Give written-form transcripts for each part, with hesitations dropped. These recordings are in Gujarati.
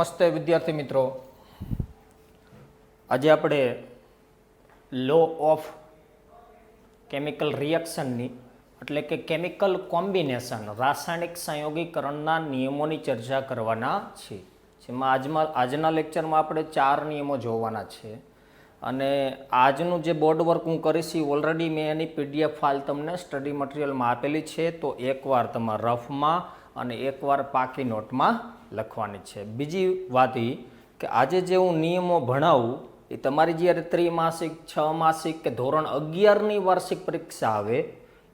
નમસ્તે વિદ્યાર્થી મિત્રો, આજે આપણે લો ઓફ કેમિકલ રિએક્શનની એટલે કે કેમિકલ કોમ્બિનેશન રાસાયણિક સંયોગીકરણના નિયમોની ચર્ચા કરવાના છીએ. જેમાં આજના લેક્ચરમાં આપણે 4 નિયમો જોવાના છે અને આજનું જે બોર્ડ વર્ક હું કરીશ ઓલરેડી મેં એની PDF ફાઇલ તમને સ્ટડી મટીરિયલમાં આપેલી છે, તો એકવાર તમારા રફમાં અને એકવાર પાકી નોટમાં લખવાની છે. બીજી વાત એ કે આજે જે હું નિયમો ભણાવું એ તમારી જ્યારે ત્રિમાસિક, 6 માસિક કે ધોરણ 11ની વાર્ષિક પરીક્ષા આવે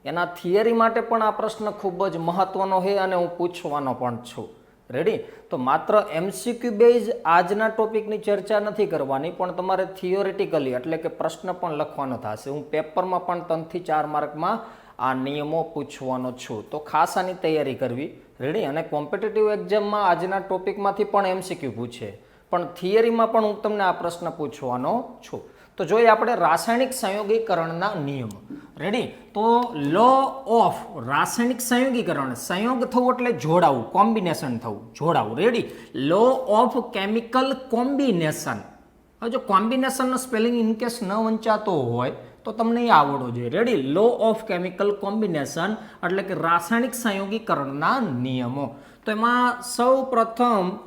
એના થિયરી માટે પણ આ પ્રશ્ન ખૂબ જ મહત્વનો છે અને હું પૂછવાનો પણ છું. રેડી? તો માત્ર MCQ બેઝ આજના ટોપિકની ચર્ચા નથી કરવાની, પણ તમારે થિયોરિટિકલી એટલે કે પ્રશ્ન પણ લખવાનો થશે. હું પેપરમાં પણ 3 થી 4 માર્કમાં આ નિયમો પૂછવાનો છું, તો ખાસ આની તૈયારી કરવી. રેડી? અને કોમ્પિટિટિવ એક્ઝામમાં આજના ટોપિકમાંથી પણ MCQ પૂછે, પણ થિયરીમાં પણ હું તમને આ પ્રશ્ન પૂછવાનો છું. તો જોઈએ આપણે રાસાયણિક સંયોગીકરણના નિયમો. રેડી? તો લો ઓફ રાસાયણિક સંયોગીકરણ, સંયોગ થવું એટલે જોડાવું, કોમ્બિનેશન થવું, જોડાવું. Ready? Law of chemical combination. હવે જો કોમ્બિનેશનનો સ્પેલિંગ ઇનકેસ ન વંચાતો હોય તો તમને એ આવડવું જોઈએ. Ready? Law of chemical combination એટલે કે રાસાયણિક સંયોગીકરણના નિયમો. તો એમાં સૌ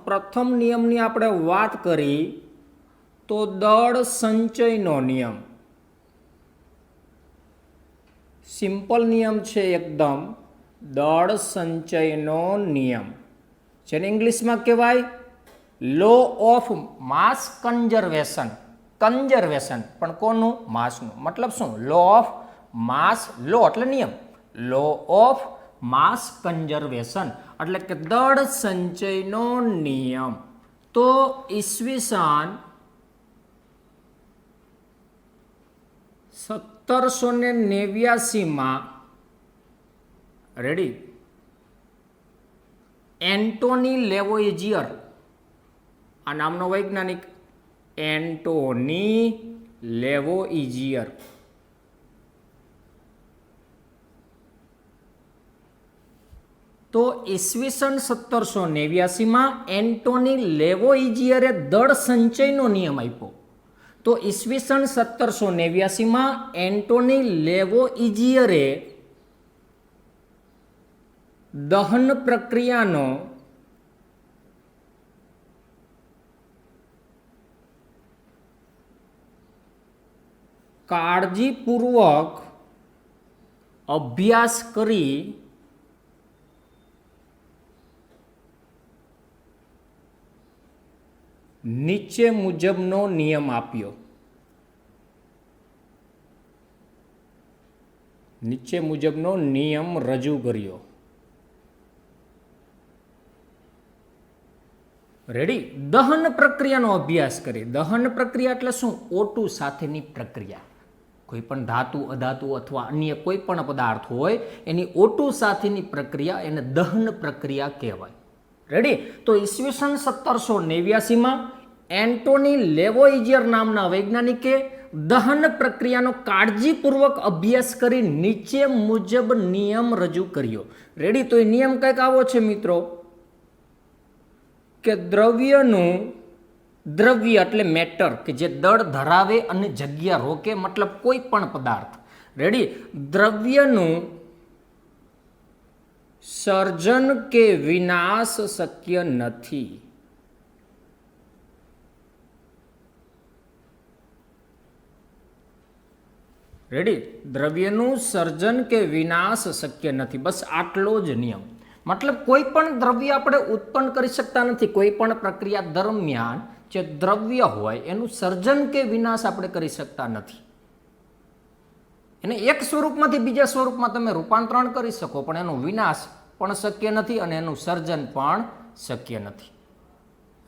પ્રથમ નિયમની આપણે વાત કરી તો દળ સંચયનો નિયમ. સિમ્પલ નિયમ છે એકદમ, દળ સંચયનો નિયમ, જેને ઇંગ્લિશમાં કહેવાય law of mass conservation. Conservation પણ કોનું? માસનું. મતલબ શું? લો ઓફ માસ, લો એટલે નિયમ, લો ઓફ માસ કન્ઝર્વેશન એટલે કે દળ સંચયનો નિયમ. તો ઈસવીસન 1789 રેડી એન્ટોની લેવોઇઝિયર, આ નામનો વૈજ્ઞાનિક એન્ટોની લેવોઇઝિયર, તો ઈસવીસન 1789 એન્ટોની લેવોઇઝિયરે દળ સંચયનો નિયમ આપ્યો. તો ઈસવીસન 1789 એન્ટોની લેવોઇઝિયરે દહન પ્રક્રિયાનો કાળજીપૂર્વક અભ્યાસ કરી નીચે મુજબનો નિયમ આપ્યો. નીચે મુજબનો નિયમ રજૂ કર્યો. રેડી? દહન પ્રક્રિયાનો અભ્યાસ કરી. દહન પ્રક્રિયા એટલે શું? O2 સાથેની પ્રક્રિયા. કોઈ પણ ધાતુ, અધાતુ અથવા અન્ય કોઈ પણ પદાર્થ હોય એની O2 સાથેની પ્રક્રિયા એને દહન પ્રક્રિયા કહેવાય. રેડી? તો ઈસવીસન 1789 એન્ટોની લેવોઇઝિયર નામના વૈજ્ઞાનિકે દહન પ્રક્રિયાનો કાળજીપૂર્વક અભ્યાસ કરી નીચે મુજબ નિયમ રજૂ કર્યો. રેડી? તો એ નિયમ કંઈક આવો છે મિત્રો કે દ્રવ્ય એટલે મેટર કે જે દળ ધરાવે અને જગ્યા રોકે, મતલબ કોઈ પણ પદાર્થ. રેડી? દ્રવ્યનું સર્જન કે વિનાશ શક્ય નથી. રેડી? દ્રવ્યનું સર્જન કે વિનાશ શક્ય નથી. બસ આટલો જ નિયમ. મતલબ કોઈ પણ દ્રવ્ય આપણે ઉત્પન્ન કરી શકતા નથી. કોઈ પણ પ્રક્રિયા દરમિયાન જે દ્રવ્ય હોય એનું સર્જન કે વિનાશ આપણે કરી શકતા નથી. એને એક સ્વરૂપમાંથી બીજા સ્વરૂપમાં તમે રૂપાંતરણ કરી શકો, પણ એનો વિનાશ પણ શક્ય નથી અને એનું સર્જન પણ શક્ય નથી.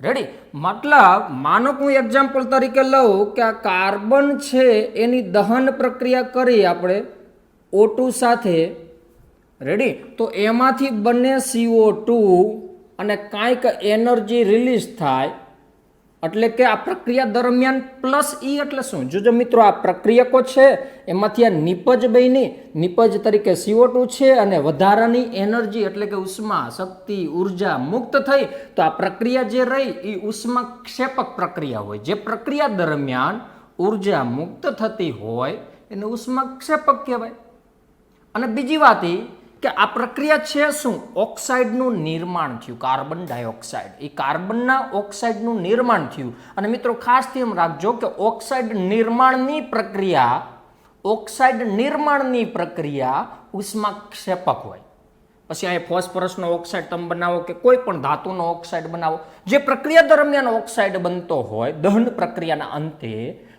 રેડી? મતલબ માનો હું એક્ઝામ્પલ તરીકે લઉં કે આ કાર્બન છે એની દહન પ્રક્રિયા કરી આપણે O2 સાથે. રેડી? તો એમાંથી બંને CO2 અને કાંઈક એનર્જી રિલીઝ થાય. એટલે કે આ પ્રક્રિયા દરમિયાન પ્લસ ઈ એટલે શું? જો મિત્રો આ પ્રક્રિયકો છે એમાંથી આ નિપજ બની, નિપજ તરીકે CO2 છે અને વધારાની એનર્જી એટલે કે ઉષ્મા, શક્તિ, ઉર્જા મુક્ત થઈ, તો આ પ્રક્રિયા જે રહી એ ઉષ્માક્ષેપક પ્રક્રિયા હોય. જે પ્રક્રિયા દરમિયાન ઉર્જા મુક્ત થતી હોય એને ઉષ્માક્ષેપક કહેવાય. અને બીજી વાત એ કે આ પ્રક્રિયા છે શું? ઓક્સાઇડનું નિર્માણ થયું, કાર્બન ડાયોક્સાઇડ. એ કાર્બનના ઓક્સાઇડનું નિર્માણ થયું. અને મિત્રો ખાસ ધ્યાન રાખજો કે ઓક્સાઇડ નિર્માણની પ્રક્રિયા ઉષ્માક્ષેપક હોય. પછી આ ફોસ્ફરસનો ઓક્સાઇડ તમે બનાવો કે કોઈ પણ ધાતુનો ઓક્સાઇડ બનાવો, જે પ્રક્રિયા દરમિયાન ઓક્સાઇડ બનતો હોય દહન પ્રક્રિયાના અંતે,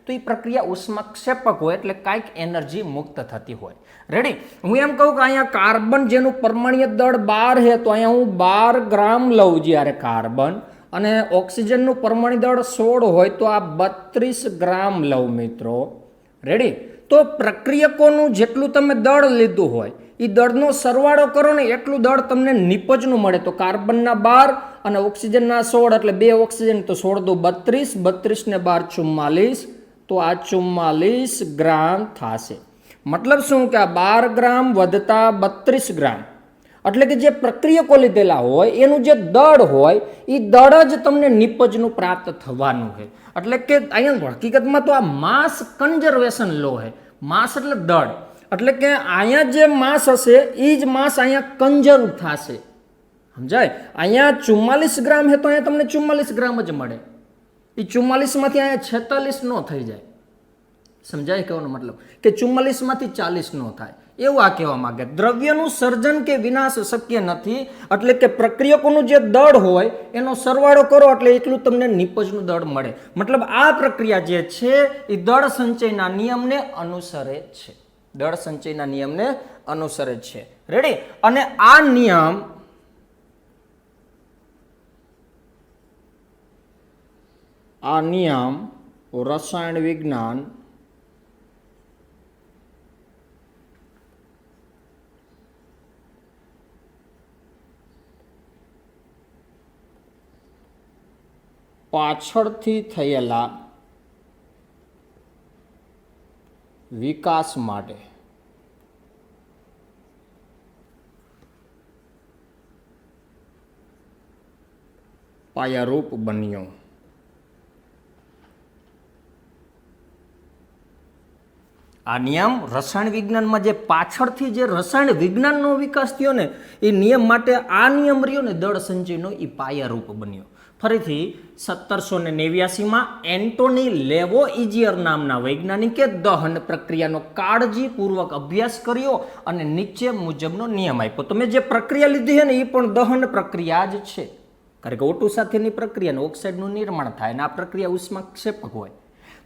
તો એ પ્રક્રિયા ઉષ્માક્ષેપક હોય એટલે કાંઈક એનર્જી મુક્ત થતી હોય. રેડી? હું એમ કહું કે અહીંયા કાર્બન જેનું પરમાણ્વીય દળ 12 છે, તો અહીંયા હું 12 ગ્રામ લઉં જ્યારે કાર્બન, અને ઓક્સિજનનું પરમાણ્વીય દળ 16 હોય તો આ 32 ગ્રામ લઉં મિત્રો. રેડી? તો પ્રક્રિયકોનું જેટલું તમે દળ લીધું હોય એ દળનો સરવાળો કરો ને એટલું દળ તમને નિપજનું મળે. તો કાર્બનના 12 અને ઓક્સિજનના 16 એટલે 2 ઓક્સિજન, તો 16 દુ 32, 32 ને 12 44, તો આ 44 ગ્રામ થશે. મતલબ શું કે આ 12 ગ્રામ વધતા 32 ગ્રામ એટલે કે જે પ્રક્રિયકો લીધેલા હોય એનું જે દળ હોય એ દળ જ તમને નિપજનું પ્રાપ્ત થવાનું છે. એટલે કે અહીંયા હકીકતમાં તો આ માસ કન્ઝર્વેશન લો છે. માસ એટલે દળ, એટલે કે અહીંયા જે માસ હશે એ જ માસ અહીંયા કન્ઝર્વ થશે. સમજાય? અહીંયા 44 ગ્રામ છે તો અહીંયા તમને 44 ગ્રામ જ મળે. એ 44 માંથી અહીંયા 46 નો થઈ જાય. સમજાય કહેવાનો મતલબ? કે 44 માંથી 40 નો થાય, એવું આ કહેવા માંગે. દ્રવ્યનું સર્જન કે વિનાશ શક્ય નથી, એટલે કે પ્રક્રિયકોનું જે દળ હોય એનો સરવાળો કરો એટલે એટલું તમને નિપજનું દળ મળે. મતલબ આ પ્રક્રિયા જે છે એ દળ સંચયના નિયમને અનુસરે છે. દળ સંચયના નિયમને અનુસરે છે. રેડી? અને આ નિયમ રસાયણ વિજ્ઞાન પાછળથી થયેલા વિકાસ માટે પાયારૂપ બન્યો. આ નિયમ રસાયણ વિજ્ઞાનમાં જે પાછળથી જે રસાયણ વિજ્ઞાનનો વિકાસ થયો ને એ નિયમ માટે આ નિયમ રહ્યો ને દળ સંચયનો એ પાયારૂપ બન્યો. ફરીથી 1789માં એન્ટોની લેવોઇઝિયર નામના વૈજ્ઞાનિકે દહન પ્રક્રિયાનો કાળજીપૂર્વક અભ્યાસ કર્યો અને નીચે મુજબનો નિયમ આપ્યો. તમે જે પ્રક્રિયા લીધી છે ને એ પણ દહન પ્રક્રિયા જ છે, કારણ કે O2 સાથેની પ્રક્રિયાનું ઓક્સાઇડનું નિર્માણ થાય અને આ પ્રક્રિયા ઉષ્માક્ષેપક હોય.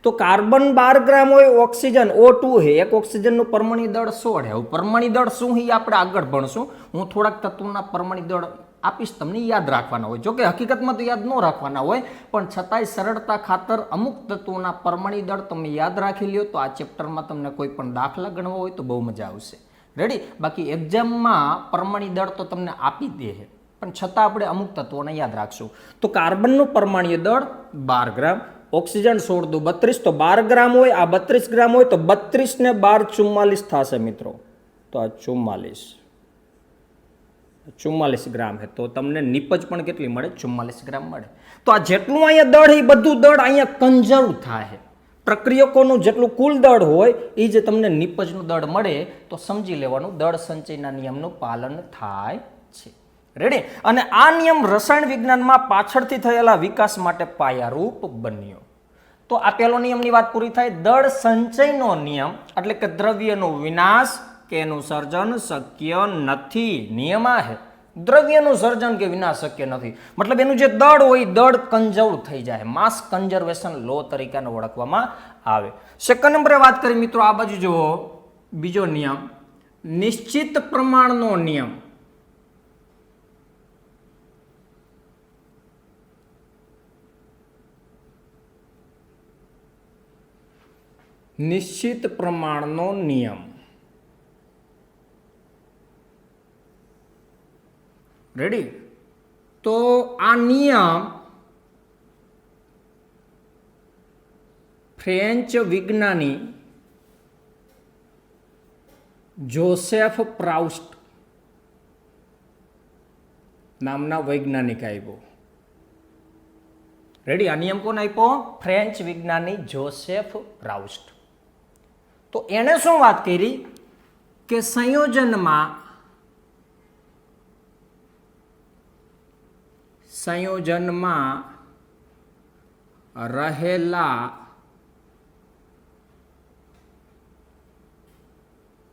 તો કાર્બન 12 ગ્રામ હોય, ઓક્સિજન O2 છે, એક ઓક્સિજનનું પરમાણ્વીય દળ 16 છે. પરમાણ્વીય દળ શું છે આપણે આગળ ભણશું. હું થોડાક તત્વોના પરમાણ્વીય દળ આપીશ, તમને યાદ રાખવાના હોય. જોકે હકીકતમાં તો યાદ ન રાખવાના હોય, પણ છતાંય સરળતા ખાતર અમુક તત્વોના પરમાણ્વીય દળ તમે યાદ રાખી લ્યો તો આ ચેપ્ટરમાં તમને કોઈ પણ દાખલા ગણવા હોય તો બહુ મજા આવશે. રેડી? બાકી એક્ઝામમાં પરમાણ્વીય દળ તો તમને આપી દે છે, પણ છતાં આપણે અમુક તત્વોને યાદ રાખશું. તો કાર્બનનું પરમાણ્વીય દળ 12 ગ્રામ, ઓક્સિજન 16 દુ 32, તો 12 ગ્રામ હોય, આ 32 ગ્રામ હોય તો 32 ને 12 44 થશે મિત્રો. તો આ 44 ગ્રામ છે, તો તમને નિપજ પણ કેટલી મળે? 44 ગ્રામ મળે. તો આ જેટલું અહીંયા દળ એ બધું દળ અહીંયા કન્ઝર્વ થાય. પ્રક્રિયકોનું જેટલું કુલ દળ હોય એ જે તમને નિપજનું દળ મળે તો સમજી લેવાનું દળ સંચયના નિયમનું પાલન થાય છે. રેડી? અને આ નિયમ રસાયણ વિજ્ઞાનમાં પાછળથી થયેલા વિકાસ માટે પાયારૂપ બન્યો. તો આ પહેલો નિયમની વાત પૂરી થાય. દળ સંચયનો નિયમ એટલે કે દ્રવ્યનો વિનાશ કે એનું સર્જન શક્ય નથી. નિયમ આ છે, દ્રવ્યનું સર્જન કે વિનાશ શક્ય નથી. મતલબ એનું જે દળ હોય દળ કન્ઝર્વ થઈ જાય, માસ કન્ઝર્વેશન લો તરીકે ઓળખવામાં આવે. સેકન્ડ નંબરે વાત કરી મિત્રો, આ બાજુ જુઓ, બીજો નિયમ નિશ્ચિત પ્રમાણનો નિયમ. નિશ્ચિત પ્રમાણનો નિયમ. રેડી? તો આ નિયમ ફ્રેન્ચ વિજ્ઞાની જોસેફ પ્રાઉસ્ટ નામના વૈજ્ઞાનિક આપ્યો. રેડી? આ નિયમ કોણ આપ્યો? ફ્રેન્ચ વિજ્ઞાની જોસેફ પ્રાઉસ્ટ. તો એણે શું વાત કરી કે સંયોજનમાં રહેલા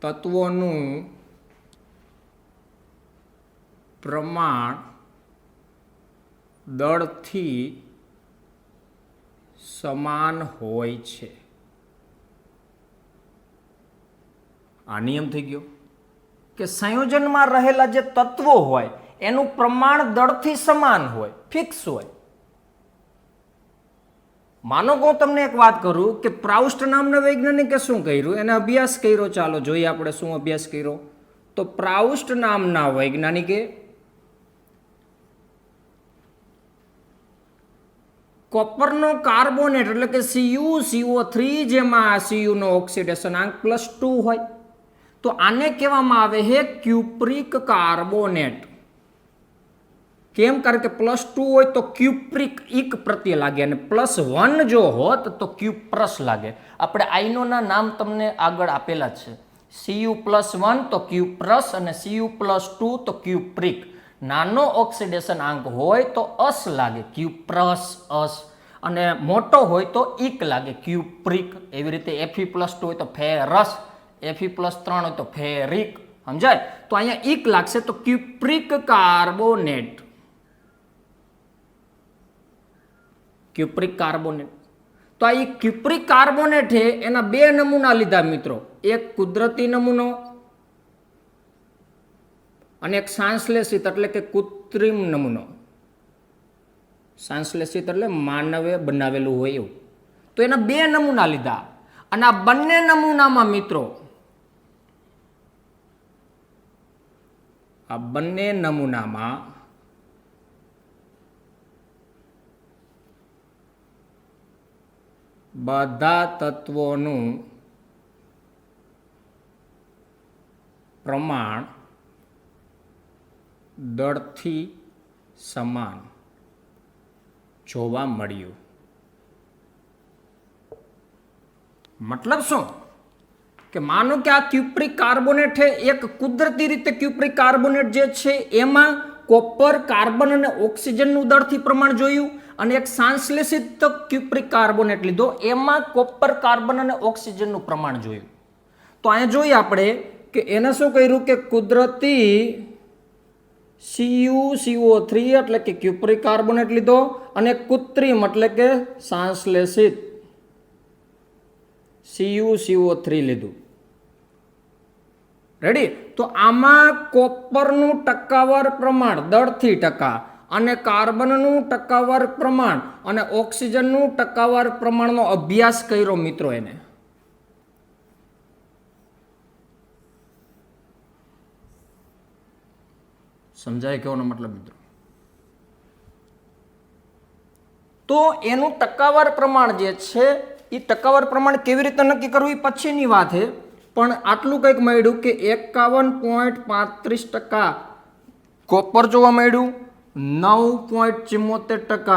તત્વોનું પ્રમાણ દળથી સમાન હોય છે. આ નિયમ થઈ ગયો કે સંયોજનમાં રહેલા જે તત્વો હોય એનું પ્રમાણ દળથી સમાન હોય, ફિક્સ હોય. માનો કે હું તમને એક વાત કરું કે પ્રાઉસ્ટ નામના વૈજ્ઞાનિકે શું કર્યું? એને અભ્યાસ કર્યો. ચાલો જોઈએ આપણે શું અભ્યાસ કર્યો. તો પ્રાઉસ્ટ નામના વૈજ્ઞાનિકે કોપરનો કાર્બોનેટ એટલે કે CuCO3 જેમાં Cu નો ઓક્સિડેશનાંક +2 હોય તો આને કહેવામાં આવે છે ક્યુપ્રિક કાર્બોનેટ. કેમ? કારણ કે +2 હોય તો ક્યુપ્રિક ઇક પ્રત્યય લાગે અને +1 જો હોત તો ક્યુપ્રસ લાગે. આપણે આયનોના નામ તમને આગળ આપેલા છે. Cu+1 તો ક્યુપ્રસ અને Cu+2 તો ક્યુપ્રિક. નાનો ઓક્સિડેશન આંક હોય તો અસ લાગે, ક્યુપ્રસ અસ, અને મોટો હોય તો ઇક લાગે, ક્યુપ્રિક. એવી રીતે Fe+2 હોય તો ફેરસ, Fe+3 હોય તો ફેરિક. સમજાય? તો અહીંયા ઇક લાગશે તો ક્યુપ્રિક કાર્બોનેટ. Cupric carbonate. તો આ ક્યુપ્રિક કાર્બોનેટ છે એના બે નમૂના લીધા મિત્રો. એક કુદરતી નમૂનો અને એક સંશ્લેષિત એટલે કે કૃત્રિમ નમૂનો. સંશ્લેષિત એટલે માનવે બનાવેલું હોય એવું. તો એના બે નમૂના લીધા અને આ બંને નમૂનામાં મિત્રો બધા તત્વોનું પ્રમાણ દળથી સમાન જોવા મળ્યું. મતલબ શું? કે માનો કે આ ક્યુપ્રિક કાર્બોનેટ છે, એક કુદરતી રીતે ક્યુપ્રિક કાર્બોનેટ જે છે એમાં કોપર, કાર્બન અને ઓક્સિજનનું દળથી પ્રમાણ જોયું, અને એક સંશ્લેષિત ક્યુપ્રિક કાર્બોનેટ લીધો એમાં કોપર, કાર્બન અને ઓક્સિજનનું પ્રમાણ જોયું. તો અહીંયા જોઈએ આપણે કે એને શું કર્યું કે કુદરતી CuCO3 એટલે કે ક્યુપ્રિક કાર્બોનેટ લીધો અને કૃત્રિમ એટલે કે સંશ્લેષિત CuCO3 લીધું. રેડી? તો આમાં કોપરનું ટકાવાર પ્રમાણ દળથી ટકા અને કાર્બનનું ટકાવાર પ્રમાણ અને ઓક્સિજનનું ટકાવાર પ્રમાણનો અભ્યાસ કર્યો મિત્રો. એને સમજાય કેવાનો મતલબ મિત્રો? તો એનું ટકાવાર પ્રમાણ જે છે એ ટકાવાર પ્રમાણ કેવી રીતે નક્કી કરવું એ પછીની વાત છે, પણ આટલું કંઈક મળ્યું કે 51.35% કોપર જોવા મળ્યું, 9.74%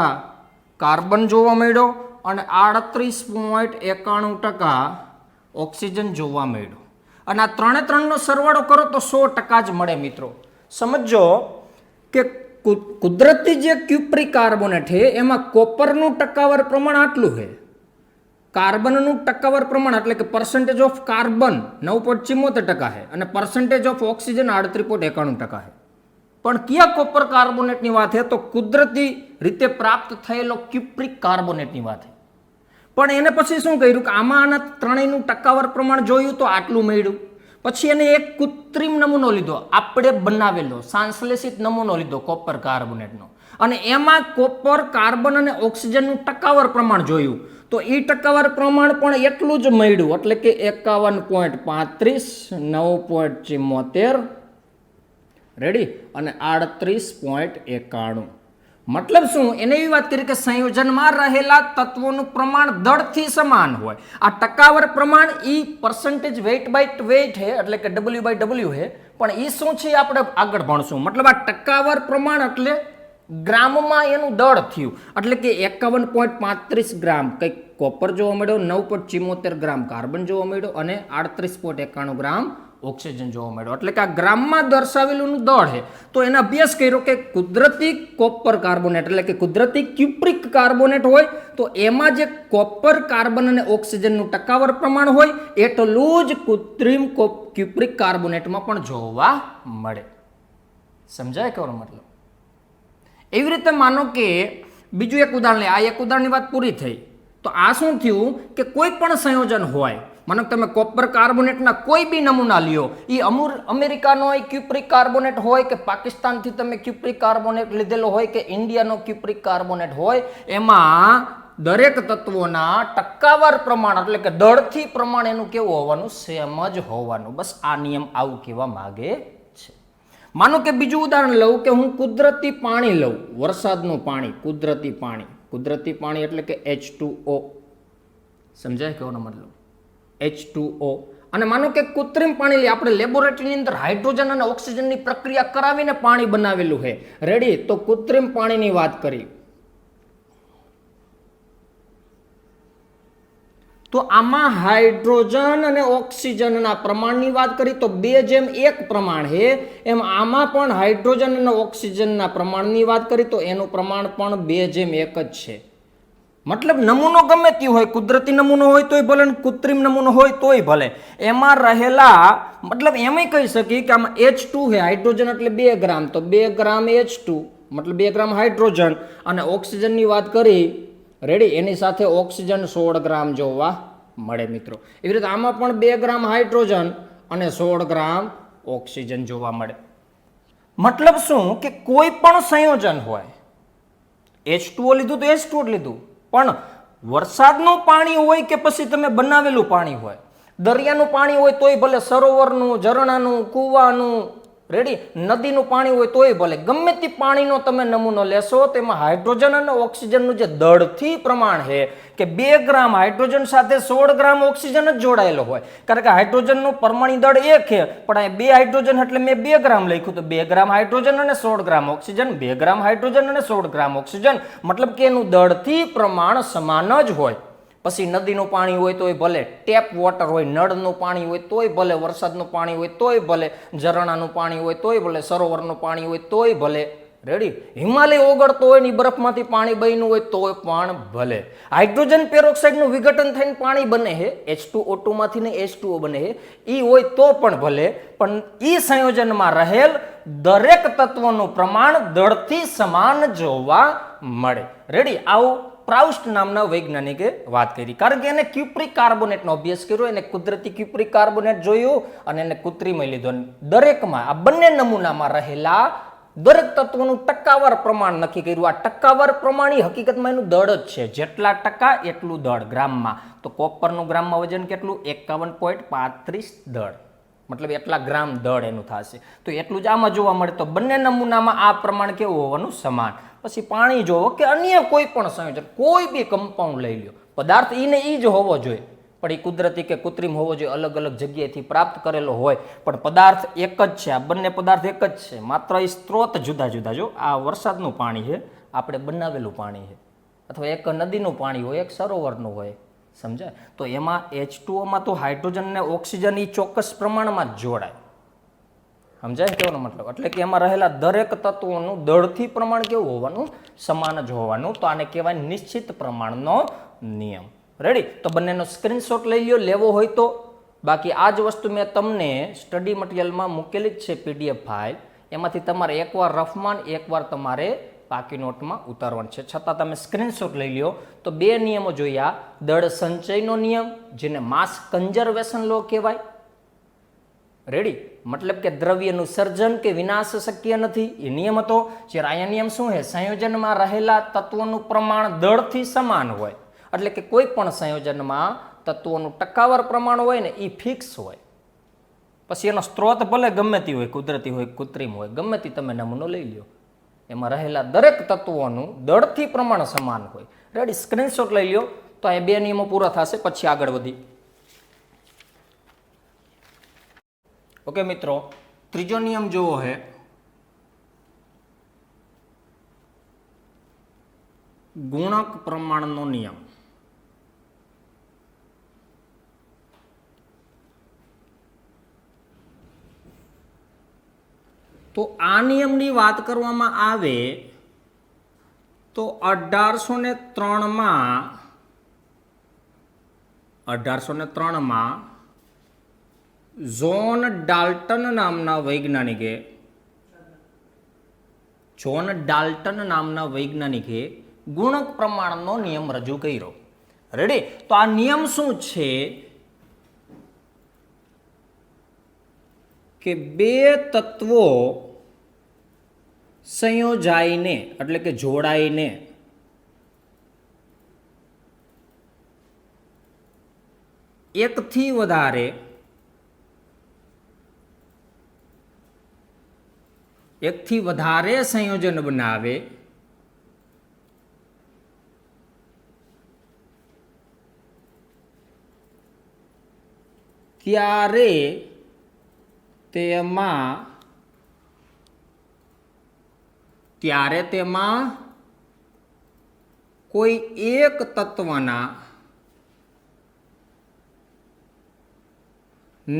કાર્બન જોવા મળ્યો અને 38.91% ઓક્સિજન જોવા મળ્યું. અને આ ત્રણનો સરવાળો કરો તો 100% જ મળે મિત્રો. સમજો કે કુદરતી જે ક્યુપ્રિક કાર્બોનેટ છે એમાં કોપરનું ટકાવાર પ્રમાણ આટલું છે, કાર્બનનું ટકાવાર પ્રમાણ એટલે કે પર્સન્ટેજ ઓફ કાર્બન 9.74% છે અને પર્સન્ટેજ ઓફ ઓક્સિજન 38.91% છે. પણ કયા કોપર કાર્બોનેટની વાત છે? તો કુદરતી રીતે પ્રાપ્ત થયેલો ક્યુપ્રિક કાર્બોનેટની વાત છે. પણ એને પછી શું કર્યું કે આમાં આના ત્રણેયનું ટકાવાર પ્રમાણ જોયું તો આટલું મળ્યું. પછી એને એક કૃત્રિમ નમૂનો લીધો, આપણે બનાવેલો સંશ્લેષિત નમૂનો લીધો કોપર કાર્બોનેટનો, અને એમાં કોપર, કાર્બન અને ઓક્સિજનનું ટકાવાર પ્રમાણ જોયું તો એ ટકાવાર પ્રમાણ પણ એટલું જ મળ્યું, એટલે કે 51.35, 9.74, રેડી, અને 38.91. મતલબ શું, એને એવી વાત કરી કે સંયોજનમાં રહેલા તત્વોનું પ્રમાણ દળથી સમાન હોય. આ ટકાવાર પ્રમાણ ઈ પર્સન્ટેજ વેઇટ બાય વેઇટ હે, એટલે કે W/W હે, પણ ઈ શું છે આપણે આગળ ભણશું. મતલબ આ ટકાવાર પ્રમાણ એટલે ગ્રામમાં એનું દળ થયું, એટલે કે 51.35 ગ્રામ કંઈક કોપર જોવા મળ્યો, 9.74 ગ્રામ કાર્બન જોવા મળ્યો અને 38.91 ગ્રામ ઓક્સિજન જોવા મળ્યો. એટલે કે આ ગ્રામમાં દર્શાવેલું દળ છે. તો એને અભ્યાસ કર્યો કે કુદરતી કોપર કાર્બોનેટ એટલે કે કુદરતી ક્યુપ્રિક કાર્બોનેટ હોય તો એમાં જે કોપર કાર્બન અને ઓક્સિજનનું ટકાવાર પ્રમાણ હોય એટલું જ કૃત્રિમ ક્યુપ્રિક કાર્બોનેટમાં પણ જોવા મળે. સમજાય કેવાનો મતલબ? એવી રીતે માનો કે બીજું એક ઉદાહરણ લે. આ એક ઉદાહરણની વાત પૂરી થઈ. તો આ શું થયું કે કોઈ પણ સંયોજન હોય, માનો તમે કોપર કાર્બોનેટના કોઈ બી નમૂના લ્યો, એ અમેરિકાનો ક્યુપ્રિક કાર્બોનેટ હોય કે પાકિસ્તાનથી તમે ક્યુપ્રિક કાર્બોનેટ લીધેલો હોય કે ઇન્ડિયાનો ક્યુપ્રિક કાર્બોનેટ હોય, એમાં દરેક તત્વોના ટકાવાર પ્રમાણ એટલે કે દળથી પ્રમાણ એનું કેવું હોવાનું? સેમ જ હોવાનું. બસ આ નિયમ આવું કહેવા માંગે છે. માનો કે બીજું ઉદાહરણ લઉં કે હું કુદરતી પાણી લઉં, વરસાદનું પાણી, કુદરતી પાણી. કુદરતી પાણી એટલે કે H2O. સમજાય કેવાનો મતલબ? H2O. અને માનો કે કૃત્રિમ પાણી લઈએ આપણે, લેબોરેટરીની અંદર હાઇડ્રોજન અને ઓક્સિજનની પ્રક્રિયા કરાવીને પાણી બનાવેલું છે. રેડી? તો કૃત્રિમ પાણીની વાત કરી તો આમાં હાઇડ્રોજન અને ઓક્સિજનના પ્રમાણની વાત કરી તો 2:1 પ્રમાણ છે. એમ આમાં પણ હાઇડ્રોજન અને ઓક્સિજનના પ્રમાણની વાત કરી તો એનું પ્રમાણ પણ 2:1 જ છે. મતલબ નમૂનો ગમે તે હોય, કુદરતી નમૂનો હોય તોય ભલે, કૃત્રિમ નમૂનો હોય તોય ભલે, એમાં રહેલા મતલબ એમ કહી શકીએ કે આમાં H2 છે, હાઇડ્રોજન એટલે 2 ગ્રામ, તો 2 ગ્રામ H2 મતલબ 2 ગ્રામ હાઇડ્રોજન, અને ઓક્સિજનની વાત કરી, રેડી, એની સાથે ઓક્સિજન 16 ગ્રામ જોવા મળે મિત્રો. એવી રીતે આમાં પણ 2 ગ્રામ હાઇડ્રોજન અને 16 ગ્રામ ઓક્સિજન જોવા મળે. મતલબ શું કે કોઈ પણ સંયોજન હોય, H2O લીધું તો H2O લીધું, પણ વરસાદનું પાણી હોય કે પછી તમે બનાવેલું પાણી હોય, દરિયાનું પાણી હોય તોય ભલે, સરોવરનું, ઝરણાનું, કૂવાનું, રેડી, નદીનું પાણી હોય તોય ભલે, ગમે તે પાણીનો તમે નમૂનો લેશો તેમાં હાઇડ્રોજન અને ઓક્સિજનનું જે દળથી પ્રમાણ છે કે 2 ગ્રામ હાઇડ્રોજન સાથે 16 ગ્રામ ઓક્સિજન જ જોડાયેલો હોય. કારણ કે હાઇડ્રોજનનું પરમાણુ દળ 1 છે, પણ અહીં 2 હાઇડ્રોજન એટલે મેં 2 ગ્રામ લખ્યું, તો 2 ગ્રામ હાઇડ્રોજન અને 16 ગ્રામ ઓક્સિજન, 2 ગ્રામ હાઇડ્રોજન અને 16 ગ્રામ ઓક્સિજન, મતલબ કે એનું દળથી પ્રમાણ સમાન જ હોય. પછી નદીનું પાણી હોય તોય ભલે, ટેપ વોટર હોય, નળનું પાણી હોય તોય ભલે, વરસાદનું પાણી હોય તોય ભલે, ઝરણાનું પાણી હોય તોય ભલે, સરોવરનું પાણી હોય તોય ભલે, રેડી, હિમાલય ઓગળતો હોય ને બરફમાંથી પાણી બન્યું હોય તોય પણ ભલે, હાઇડ્રોજન પેરોક્સાઇડનું વિઘટન થઈને પાણી બને છે, H2O2 માંથી ને H2O બને છે, એ હોય તો પણ ભલે, પણ એ સંયોજનમાં રહેલ દરેક તત્વનું પ્રમાણ દળથી સમાન જોવા મળે. રેડી? આવું પ્રાઉસ્ટ નામના વૈજ્ઞાનિકે વાત કરી. કારણ કે એને ક્યુપ્રિક કાર્બોનેટનો અભ્યાસ કર્યો, એને કુદરતી ક્યુપ્રિક કાર્બોનેટ જોયું અને એને કૃત્રિમ લીધો. દરેકમાં આ બંને નમૂનામાં રહેલા દરેક તત્વોનું ટકાવાર પ્રમાણ નક્કી કર્યું. આ ટકાવાર પ્રમાણ હકીકતમાં એનું દળ જ છે, જેટલા ટકા એટલું દળ ગ્રામમાં. તો કોપરનું ગ્રામમાં વજન કેટલું? 51.35 દળ, મતલબ એટલા ગ્રામ દળ એનું થશે. તો એટલું જ આમાં જોવા મળે. તો બંને નમૂનામાં આ પ્રમાણ કેવું હોવાનું? સમાન. પછી પાણી જોવો કે અન્ય કોઈ પણ સંયોજન, કોઈ બી કમ્પાઉન્ડ લઈ લો, પદાર્થ ઈને ઈ જ હોવો જોઈએ, પણ એ કુદરતી કે કૃત્રિમ હોવો જોઈએ, અલગ અલગ જગ્યાએથી પ્રાપ્ત કરેલો હોય, પણ પદાર્થ એક જ છે. આ બંને પદાર્થ એક જ છે, માત્ર એ સ્ત્રોત જુદા જુદા. જો આ વરસાદનું પાણી છે, આપણે બનાવેલું પાણી છે, અથવા એક નદીનું પાણી હોય, એક સરોવરનું હોય. સમજાય? તો એમાં H2O તો હાઇડ્રોજન અને ઓક્સિજન એ ચોક્કસ પ્રમાણમાં જ જોડાય. સમજાય કહેવાનો મતલબ? એટલે કે એમાં રહેલા દરેક તત્વોનું દળથી પ્રમાણ કેવું હોવાનું? સમાન જ હોવાનું. તો આને કહેવાય નિશ્ચિત પ્રમાણનો નિયમ. રેડી? તો બંનેનો સ્ક્રીનશોટ લઈ લ્યો, લેવો હોય તો. બાકી આ જ વસ્તુ મેં તમને સ્ટડી મટીરિયલમાં મૂકેલી જ છે, PDF ફાઇલ. એમાંથી તમારે એકવાર રફમાં, એકવાર તમારે પાકી નોટમાં ઉતારવાનું છે. છતાં તમે સ્ક્રીનશોટ લઈ લ્યો. તો 2 નિયમો જોયા. દળ સંચયનો નિયમ, જેને માસ કન્ઝર્વેશન લો કહેવાય. રેડી? મતલબ કે દ્રવ્યનું સર્જન કે વિનાશ શક્ય નથી, એ નિયમ હતો. જ્યારે અહીંયા નિયમ શું છે? સંયોજનમાં રહેલા તત્વોનું પ્રમાણ દળથી સમાન હોય. એટલે કે કોઈ પણ સંયોજનમાં તત્વોનું ટકાવાર પ્રમાણ હોય ને એ ફિક્સ હોય. પછી એનો સ્ત્રોત ભલે ગમે તે હોય, કુદરતી હોય, કૃત્રિમ હોય, ગમે તે તમે નમૂનો લઈ લો. એમાં રહેલા દરેક તત્વોનું દળથી પ્રમાણ સમાન હોય. રેડી, સ્ક્રીનશોટ લઈ લ્યો. તો આ બે નિયમો પૂરા થશે, પછી આગળ વધી. ઓકે મિત્રો, ત્રીજો નિયમ જોવો છે ગુણક પ્રમાણનો નિયમ. તો આ નિયમની વાત કરવામાં આવે તો 1803 માં જોન ડાલ્ટન નામના વૈજ્ઞાનિકે ગુણક પ્રમાણનો નિયમ રજૂ કર્યો. રેડી, તો આ નિયમ શું છે કે બે તત્વો સંયોજાઈને એટલે કે જોડાઈને એકથી વધારે સંયોજન બનાવે ત્યારે તેમાં કોઈ એક તત્વના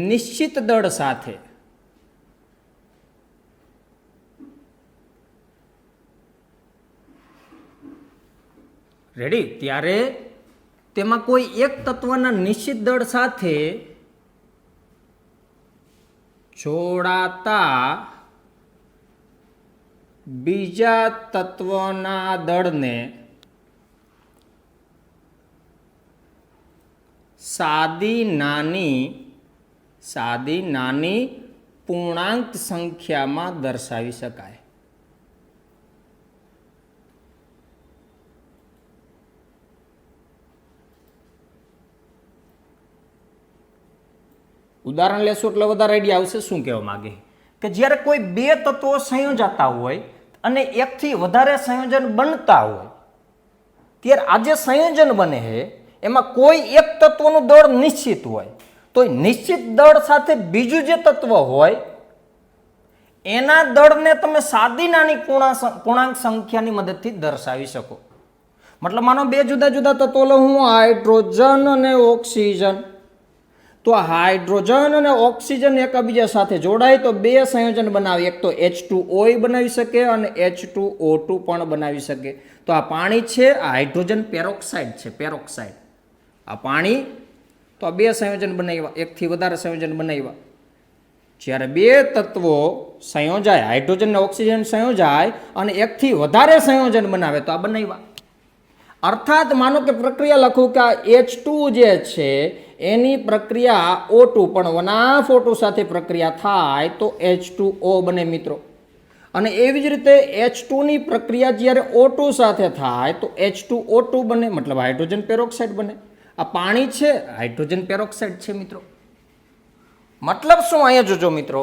નિશ્ચિત દળ સાથે રેડી, ત્યારે તેમાં કોઈ એક તત્વના નિશ્ચિત દળ સાથે જોડાતા બીજા તત્વના દળને સાદી નાની પૂર્ણાંક સંખ્યામાં દર્શાવી શકાય. ઉદાહરણ લેશો એટલે વધારે આઈડિયા આવશે. શું કહેવા માંગે કે જ્યારે કોઈ બે તત્વો સંયોજાતા હોય અને એકથી વધારે સંયોજન બનતા હોય ત્યારે આ જે સંયોજન બને છે એમાં કોઈ એક તત્વનું દળ નિશ્ચિત હોય, તો નિશ્ચિત દળ સાથે બીજું જે તત્વ હોય એના દળને તમે સાદી નાની પૂર્ણાંક સંખ્યાની મદદથી દર્શાવી શકો. મતલબ માનો બે જુદા જુદા તત્વો લઉં હું, હાઇડ્રોજન અને ઓક્સિજન. તો હાઇડ્રોજન અને ઓક્સિજન એકબીજા સાથે જોડાય તો બે સંયોજન બનાવે. એક તો H2O બનાવી શકે અને H2O2 પણ બનાવી શકે. તો આ પાણી છે, આ હાઇડ્રોજન પેરોક્સાઇડ છે, પેરોક્સાઇડ. આ પાણી, તો આ બે સંયોજન બનાવ્યા, એકથી વધારે સંયોજન બનાવ્યા. જ્યારે બે તત્વો સંયોજાય, હાઇડ્રોજન અને ઓક્સિજન સંયોજાય અને એકથી વધારે સંયોજન બનાવે તો આ બનાવ્યા. અર્થાત માનો કે પ્રક્રિયા લખું કે આ H2 જે છે એની પ્રક્રિયા O2 પણ 1/2 O2 સાથે પ્રક્રિયા થાય તો H2O બને મિત્રો. અને એવી જ રીતે H2 ની પ્રક્રિયા જ્યારે O2 સાથે થાય તો H2O2 બને, મતલબ હાઇડ્રોજન પેરોક્સાઇડ બને. આ પાણી છે, હાઇડ્રોજન પેરોક્સાઇડ છે મિત્રો. મતલબ શું અહીંયા જોજો મિત્રો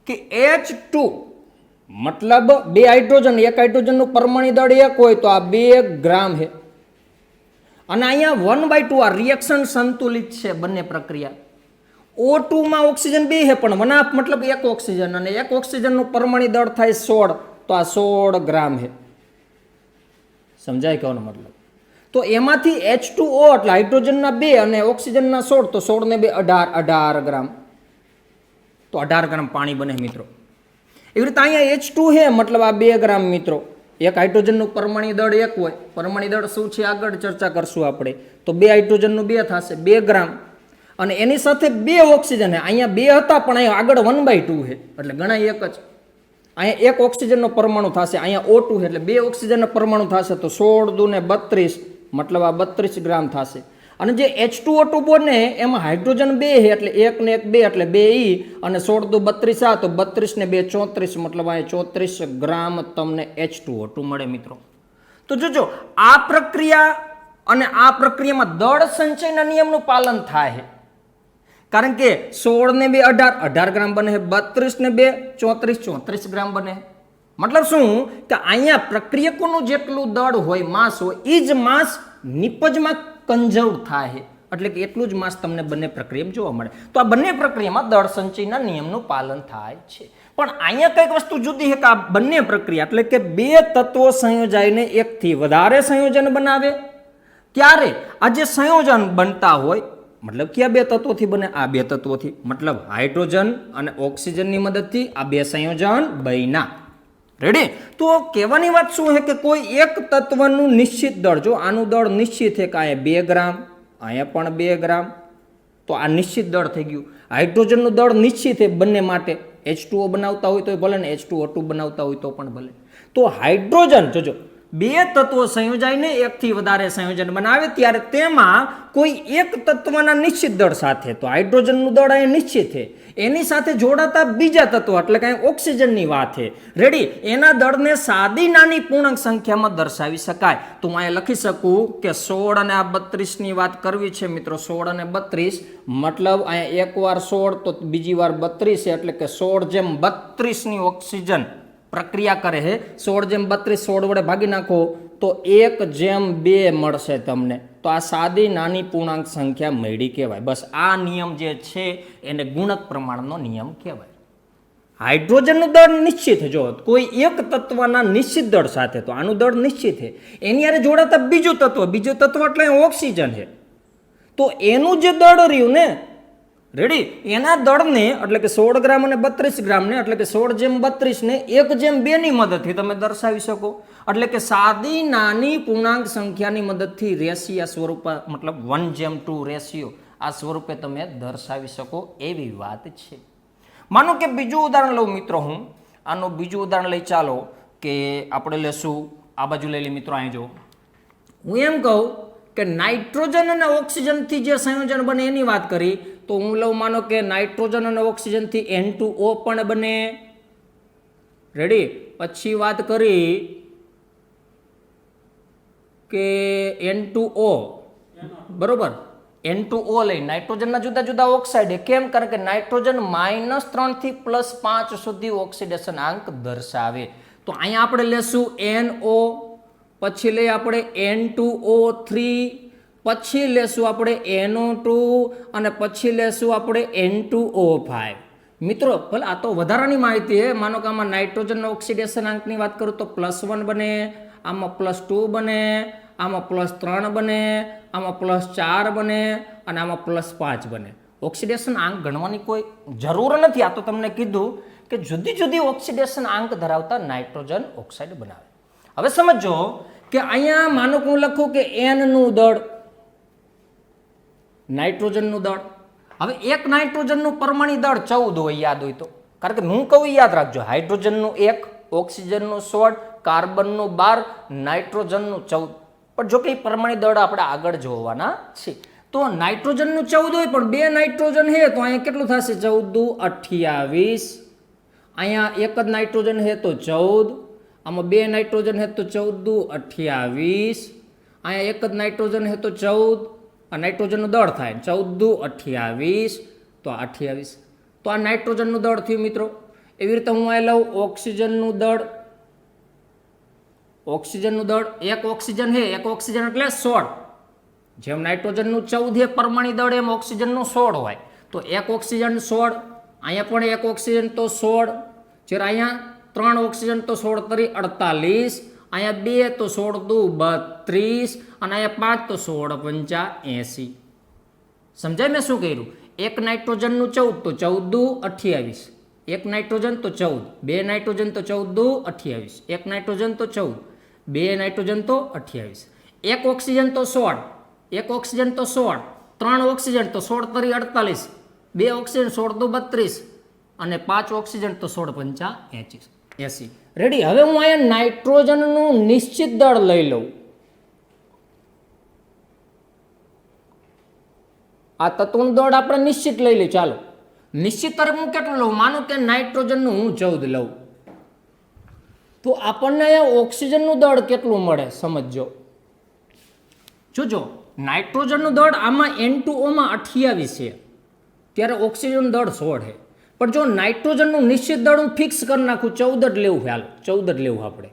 કે H2 મતલબ બે હાઇડ્રોજન, એક હાઇડ્રોજનનું પરમાણુ દળ 1 હોય તો આ 2 ગ્રામ છે. અને અહીંયા 1/2 આ રિએક્શન સંતુલિત છે બંને પ્રક્રિયા. O2 માં ઓક્સિજન 2 છે પણ 1/2 મતલબ એક ઓક્સિજન, અને એક ઓક્સિજનનું પરમાણુ દળ થાય 16 તો આ 16 ગ્રામ છે. સમજાય કહેવાનો મતલબ? તો એમાંથી H2O એટલે હાઇડ્રોજનના 2 અને ઓક્સિજનના 16 તો 16 ને 2 18 ગ્રામ. તો 18 ગ્રામ પાણી બને મિત્રો. એવી રીતે અહીંયા H2 છે મતલબ આ 2 ગ્રામ મિત્રો. એક હાઇડ્રોજનનું પરમાણુ દળ 1 હોય, પરમાણુ દળ શું છે આગળ ચર્ચા કરશું આપણે. તો 2 હાઇડ્રોજનનું 2 થશે 2 ગ્રામ, અને એની સાથે 2 ઓક્સિજન છે. અહીંયા 2 હતા પણ અહીંયા આગળ 1/2 છે એટલે ગણાય એક જ. અહીંયા એક ઓક્સિજનનો પરમાણુ થશે, અહીંયા O2 છે એટલે 2 ઓક્સિજનનો પરમાણુ થશે તો 16 દુ ને 32 મતલબ આ 32 ગ્રામ થશે. અને જે H2O2 બને એમાં હાઇડ્રોજન 2 છે એટલે 1 ને 1 2 એટલે 2E, અને 16 દુ 32 આ તો 32 ને 2 34 મતલબ અહીંયા 34 ગ્રામ તમને H2O2 મળે મિત્રો. તો જોજો આ પ્રક્રિયા અને આ પ્રક્રિયામાં દળ સંચયના નિયમનું પાલન થાય છે કારણ કે 16 ને 2 18 18 ગ્રામ બને, 32 ને 2 34 34 ગ્રામ બને. મતલબ શું કે અહીંયા પ્રક્રિયકોનું જેટલું દળ હોય, માસ હોય, એ જ માસ નિપજમાં કન્ઝર્વ થાય, એટલે કે એટલું જ માસ તમને બંને પ્રક્રિયામાં જોવા મળે. તો આ બંને પ્રક્રિયામાં દળ સંચયના નિયમનું પાલન થાય છે. પણ અહીંયા કઈક વસ્તુ જુદી છે કે આ બંને પ્રક્રિયા એટલે કે બે તત્વો સંયોજાઈને એકથી વધારે સંયોજન બનાવે ત્યારે આ જે સંયોજન બનતા હોય, મતલબ કયા બે તત્વોથી બને? આ બે તત્વોથી, મતલબ હાઇડ્રોજન અને ઓક્સિજનની મદદથી આ બે સંયોજન બન્યા. રેડી? તો કહેવાની વાત શું છે કે કોઈ એક તત્વનું નિશ્ચિત દળ, જો આનું દળ નિશ્ચિત છે કે અહીંયા 2 ગ્રામ, અહીંયા પણ 2 ગ્રામ, તો આ નિશ્ચિત દળ થઈ ગયું. હાઇડ્રોજનનું દળ નિશ્ચિત છે બંને માટે, H2O બનાવતા હોય તો ભલે ને H2O2 બનાવતા હોય તો પણ ભલે. તો હાઇડ્રોજન જોજો બે તત્વો સંયોજાઈને એકથી વધારે સંયોજન બનાવે ત્યારે તેમાં કોઈ એક તત્વના નિશ્ચિત દળ સાથે, તો હાઇડ્રોજનનું દળ અહીં નિશ્ચિત છે, એની સાથે જોડાતા બીજા તત્વો એટલે કે ઓક્સિજનની વાત છે. રેડી? એના દળને સાદી નાની પૂર્ણાંક સંખ્યામાં દર્શાવી શકાય. તો હું અહીંયા લખી શકું કે 16 અને આ 32 ની વાત કરવી છે મિત્રો. 16 અને 32 મતલબ અહીંયા એક વાર 16 તો બીજી વાર 32 છે, એટલે કે 16:32 ની ઓક્સિજન પ્રક્રિયા કરે છે. 16:32 16 વડે ભાગી નાખો તો 1:2 મળશે તમને. તો આ સાદી નાની પૂર્ણાંક સંખ્યા મળી કહેવાય. બસ આ નિયમ જે છે એને ગુણક પ્રમાણનો નિયમ કહેવાય. હાઇડ્રોજનનું દળ નિશ્ચિત છે, જો કોઈ એક તત્વના નિશ્ચિત દળ સાથે, તો આનું દળ નિશ્ચિત છે, એની હારે જોડાતા બીજું તત્વ એટલે ઓક્સિજન છે, તો એનું જે દળ રહ્યું ને, રેડી, એના દળને એટલે કે 16 ગ્રામ અને 32 ગ્રામને એટલે કે 16:32 ને 1:2 ની મદદથી તમે દર્શાવી શકો. એટલે કે સાદી નાની પૂર્ણાંક સંખ્યાની મદદથી રેશિયા સ્વરૂપ, મતલબ 1:2 રેશિયો આ સ્વરૂપે તમે દર્શાવી શકો એવી વાત છે. માનો કે બીજું ઉદાહરણ લઉં મિત્રો, હું આનું બીજું ઉદાહરણ લઈ ચાલો કે આપણે લેશું, આ બાજુ લઈ લઈએ મિત્રો. અહીં જો હું એમ કહું કે નાઇટ્રોજન અને ઓક્સિજનથી જે સંયોજન બને એની વાત કરી, તો હું લઉં માનો કે નાઇટ્રોજન અને ઓક્સિજનથી N2O પણ બને. રેડી? પછી વાત કરી કે N2O, બરોબર, N2O લઈ નાઇટ્રોજનના જુદા જુદા ઓક્સાઇડ. કેમ? કારણ કે નાઇટ્રોજન -3 થી +5 સુધી ઓક્સિડેશન આંક દર્શાવે. તો અહીંયા આપણે લેશું NO, પછી લઈએ આપણે N2O3, પછી લેશું આપણે NO2 અને પછી લેશું આપણે N2O5. મિત્રો ભલે આ તો વધારાની માહિતી છે. માનો કે આમાં નાઇટ્રોજનના ઓક્સિડેશન આંકની વાત કરું તો +1 બને, આમાં +2 બને, આમાં +3 બને, આમાં +4 બને અને આમાં +5 બને. ઓક્સિડેશન આંક ગણવાની કોઈ જરૂર નથી. આ તો તમને કીધું કે જુદી જુદી ઓક્સિડેશન આંક ધરાવતા નાઇટ્રોજન ઓક્સાઇડ બનાવે. હવે સમજો કે અહીંયા માનો કે હું લખું કે N નું દળ, નાઇટ્રોજનનું દળ. હવે એક નાઇટ્રોજનનું પરમાણુ દળ 14 હોય, યાદ હોય તો. કારણ કે હું કહું યાદ રાખજો, હાઇડ્રોજનનું 1, ઓક્સિજનનું 16, કાર્બનનું 12, નાઇટ્રોજનનું 14. પણ જો કે પરમાણુ દળ આપણે આગળ જોવાના છે. તો નાઇટ્રોજનનું 14 હોય પણ બે નાઇટ્રોજન છે, તો અહીંયા કેટલું થશે? 14 28. અહીંયા એક જ નાઇટ્રોજન છે તો 14, આમાં બે નાઇટ્રોજન છે તો 14 28. અહીંયા એક જ નાઇટ્રોજન છે તો 14, આ નાઇટ્રોજનનું દળ થાય 14 28, તો 28. તો આ નાઇટ્રોજનનું દળ થયું મિત્રો. એવી રીતે હું આ લઉં ઓક્સિજનનું દળ. ઓક્સિજનનું દળ, એક ઓક્સિજન છે, એક ઓક્સિજન એટલે 16. જેમ નાઇટ્રોજનનું 14 છે પરમાણુ દળ, એમ ઓક્સિજનનું 16 હોય. તો એક ઓક્સિજન 16, અહીંયા પણ એક ઓક્સિજન તો 16, જ્યારે અહીંયા 3 ઓક્સિજન તો 16 તરી 48, અહીંયા 2 તો 16 દુ 32 અને અહીંયા 5 તો 16 પંચા 80. સમજાય મેં શું કર્યું? એક નાઇટ્રોજનનું 14 તો 14 દુ 28, એક નાઇટ્રોજન તો 14, બે નાઇટ્રોજન તો 14 દુ 28, એક નાઇટ્રોજન તો 14, બે નાઇટ્રોજન તો 28, એક ઓક્સિજન તો 16, એક ઓક્સિજન તો 16, 3 ઓક્સિજન તો 16 તરી 48, બે ઓક્સિજન 16 દુ 32 અને 5 ઓક્સિજન તો 16 પંચા 80. રેડી? હવે હું અહીંયા નાઇટ્રોજનનું નિશ્ચિત દળ લઈ લઉં. આ તત્વનું દળ આપણે નિશ્ચિત લઈ લઈએ. ચાલો નિશ્ચિત તરફ હું કેટલું લઉં? માનો કે નાઇટ્રોજનનું હું 14 લઉં, તો આપણને અહીંયા ઓક્સિજનનું દળ કેટલું મળે સમજો. જોજો નાઇટ્રોજનનું દળ આમાં N2O માં 28 છે, ત્યારે ઓક્સિજન દળ 16 છે. પણ જો નાઇટ્રોજનનું નિશ્ચિત દળ હું ફિક્સ કરી નાખું 14 જ લેવું, હાલ 14 જ લેવું, આપણે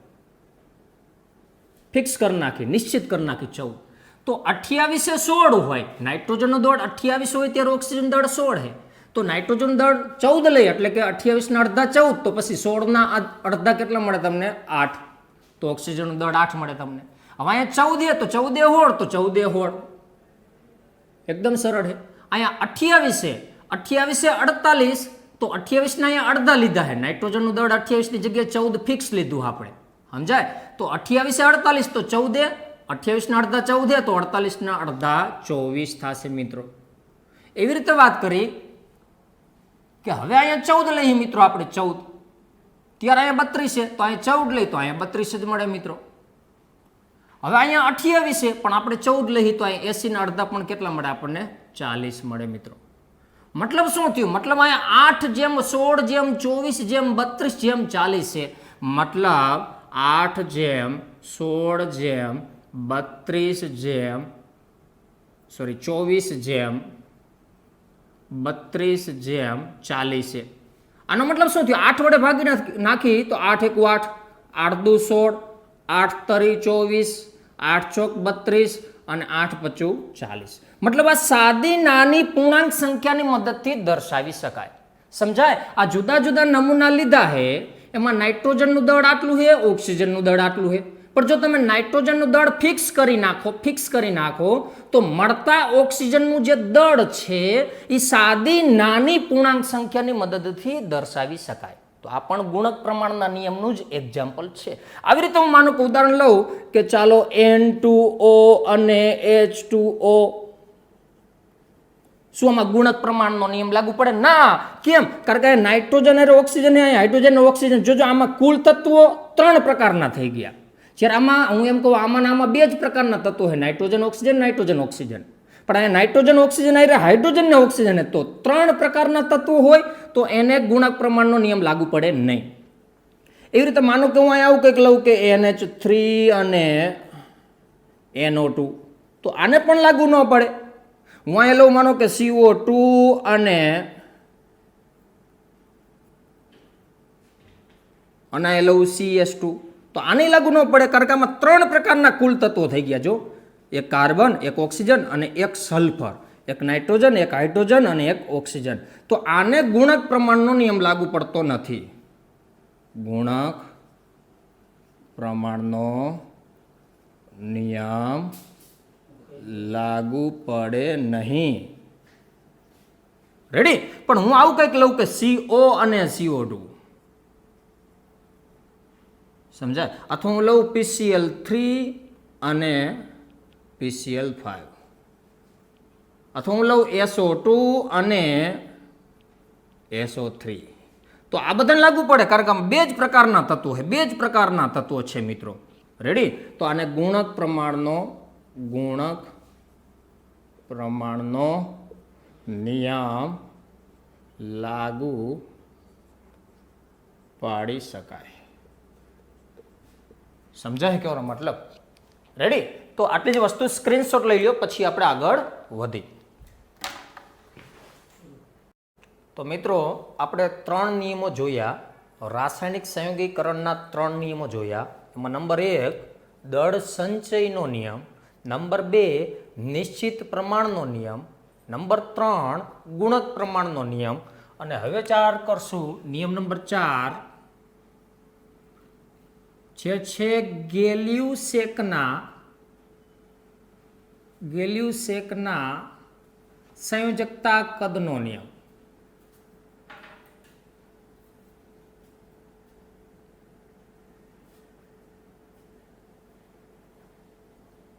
ફિક્સ કરી નાખી, નિશ્ચિત કરી નાખી 14, તો 28 એ 16 હોય, નાઇટ્રોજનનું દળ 28 હોય ત્યારે ઓક્સિજન દળ 16 છે. તો નાઇટ્રોજન દળ 14 લઈએ એટલે કે 28 ના અડધા 14, તો પછી 16 ના અડધા કેટલા મળે તમને? 8. તો ઓક્સિજનનું દળ 8 મળે તમને. હવે અહીંયા 14 તો 14 હોળ, તો 14 હોળ, એકદમ સરળ છે. અહીંયા 28 48, તો 28 ના અહીંયા અડધા લીધા છે, નાઇટ્રોજનનું દળ 28 ની જગ્યાએ 14 ફિક્સ લીધું આપણે, સમજાય? તો 28 48, તો 14, 28 ના અડધા 14, તો 48 ના અડધા 24 થશે મિત્રો. એવી રીતે વાત કરી કે હવે અહીંયા 14 લઈએ મિત્રો આપણે, 14, ત્યારે અહીંયા 32 છે, તો અહીંયા 14 લઈએ તો અહીંયા 32 જ મળે મિત્રો. હવે અહીંયા 28 છે પણ આપણે 14 લઈએ તો અહીંયા 80 ના અડધા પણ કેટલા મળે આપણને? 40 મળે મિત્રો. મતલબ શું થયું? મતલબ અહીંયા 8 જેમ 16 જેમ 24 જેમ 32 જેમ 40 છે. મતલબ 8 જેમ 16 જેમ 32 જેમ 24 જેમ 32 જેમ 40 છે. આનો મતલબ શું થયું? 8 વડે ભાગી નાખી તો 8 1 8, 8 2 16, 8 3 24, 8 ચોક 32 અને 8 પચું 40. મતલબ આ સાદી નાની પૂર્ણાંક સંખ્યાની મદદથી દર્શાવી શકાય, સમજાય? આ જુદા જુદા નમૂના લીધા છે, એમાં નાઇટ્રોજનનું દળ આટલું છે, ઓક્સિજનનું દળ આટલું છે. પણ જો તમે નાઇટ્રોજનનું દળ ફિક્સ કરી નાખો તો મળતા ઓક્સિજનનું જે દળ છે એ સાદી નાની પૂર્ણાંક સંખ્યાની મદદથી દર્શાવી શકાય. તો આ પણ ગુણક પ્રમાણના નિયમનું જ એક્ઝામ્પલ છે. આવી રીતે હું માનું કે ઉદાહરણ લઉં કે ચાલો N2O અને H2O, શું આમાં ગુણક પ્રમાણનો નિયમ લાગુ પડે? ના. કેમ? કારણ કે નાઇટ્રોજન અને ઓક્સિજન, હાઇડ્રોજન ઓક્સિજન, જોજો આમાં કુલ તત્વો 3 પ્રકારના થઈ ગયા. જ્યારે આમાં હું એમ કહું આમાં 2 જ પ્રકારના તત્વો છે, નાઇટ્રોજન ઓક્સિજન, નાઇટ્રોજન ઓક્સિજન. પણ અહીંયા નાઇટ્રોજન ઓક્સિજન આવી રહ્યા, હાઇડ્રોજન ને ઓક્સિજન, તો 3 પ્રકારના તત્વો હોય તો એને ગુણક પ્રમાણનો નિયમ લાગુ પડે નહીં. એવી રીતે માનો કે હું અહીંયા આવું કંઈક લઉં કે NH3 અને NO2, તો આને પણ લાગુ ન પડે. હું અહીંયા લઉં માનો કે CO2 અને અહીંયા લઉં CS2, તો આને લાગુ ન પડે કારણ કે આમાં 3 પ્રકારના કુલ તત્વો થઈ ગયા. જો એક કાર્બન, એક ઓક્સિજન અને એક સલ્ફર, એક નાઇટ્રોજન, એક હાઇડ્રોજન અને એક ઓક્સિજન. તો આને ગુણક પ્રમાણનો નિયમ લાગુ પડતો નથી. ગુણક પ્રમાણનો નિયમ લાગુ પડે નહીં. રેડી? પણ હું આવું કંઈક લઉં કે CO અને CO2, સમજાય? અથવા હું લઉં PCl3 અને PCl5, અથવા હું લઉં SO2 અને SO3, તો આ બધાને લાગુ પડે કારણ કે આમ 2 જ પ્રકારના તત્વો છે, 2 જ પ્રકારના તત્વો છે મિત્રો. રેડી? તો આને ગુણક પ્રમાણનો નિયમ લાગુ પાડી શકાય. સમજાય કેવો મતલબ? રેડી? તો આટલી જ વસ્તુ સ્ક્રીનશોટ લઈ લો, પછી આપણે આગળ વધી. તો મિત્રો આપણે 3 નિયમો જોયા, રાસાયણિક સંયોગીકરણના 3 નિયમો જોયા. એમાં નંબર 1 દળ સંચયનો નિયમ, નંબર 2 નિશ્ચિત પ્રમાણનો નિયમ, નંબર 3 ગુણક પ્રમાણનો નિયમ, અને હવે 4 કરશું નિયમ નંબર 4 જે છે ગેલ્યુસેકના સંયોજકતા કદનો નિયમ.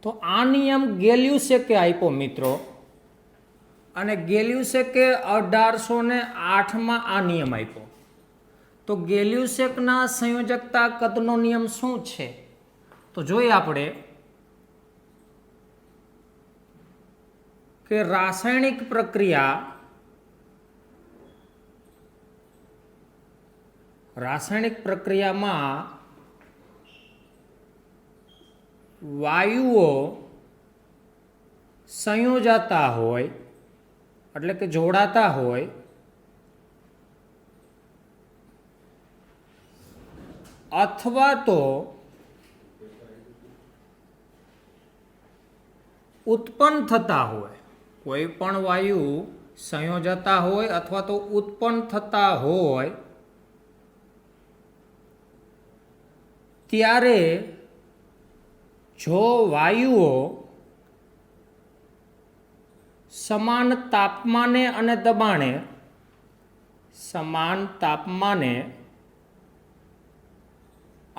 તો આ નિયમ ગેલ્યુસેકે આપ્યો મિત્રો, અને ગેલ્યુસેકે 1808માં આ નિયમ આપ્યો. તો ગેલ્યુસેકના સંયોજકતા કદનો નિયમ શું છે? તો જોઈએ આપણે કે રાસાયણિક પ્રક્રિયામાં વાયુઓ સંયોજાતા હોય એટલે કે જોડાતા હોય અથવા તો ઉત્પન્ન થતા હોય, કોઈ પણ વાયુ સંયોજતા હોય અથવા તો ઉત્પન્ન થતા હોય ત્યારે જો વાયુઓ સમાન તાપમાને અને દબાણે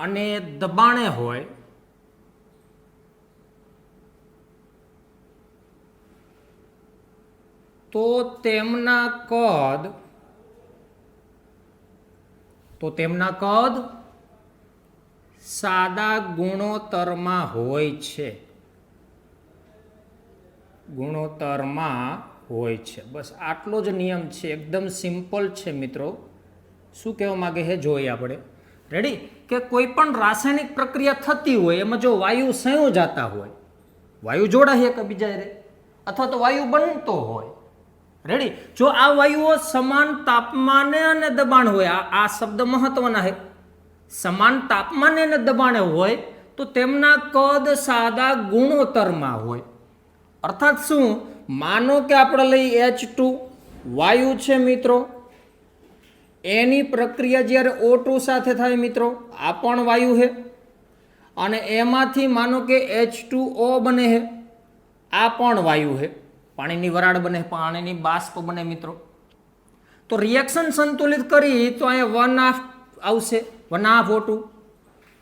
અને દબાણે હોય તો તેમના કદ સાદા ગુણોત્તરમાં હોય છે. બસ આટલો જ નિયમ છે, એકદમ સિમ્પલ છે મિત્રો. શું કહેવા માંગે છે જોઈએ આપણે. રેડી? કે કોઈ પણ રાસાયણિક પ્રક્રિયા થતી હોય એમાં જો વાયુ સંયોજાતા હોય, વાયુ જોડાય એકબીજા રે અથવા તો વાયુ બનતો હોય. રેડી? જો આ વાયુઓ સમાન તાપમાને અને દબાણ હોય, આ શબ્દ મહત્વના છે, સમાન તાપમાને અને દબાણે હોય તો તેમના કદ સાદા ગુણોત્તરમાં હોય. અર્થાત શું? માનો કે આપણે લઈ H2 વાયુ છે મિત્રો, એની પ્રક્રિયા જ્યારે O2 સાથે થાય મિત્રો, આ પણ વાયુ છે, અને એમાંથી માનો કે H2O બને છે, આ પણ વાયુ છે, પાણીની વરાળ બને, પાણીની બાષ્પ બને મિત્રો. તો રિએક્શન સંતુલિત કરી તો અહીંયા 1/2 આવશે, 1/2 O2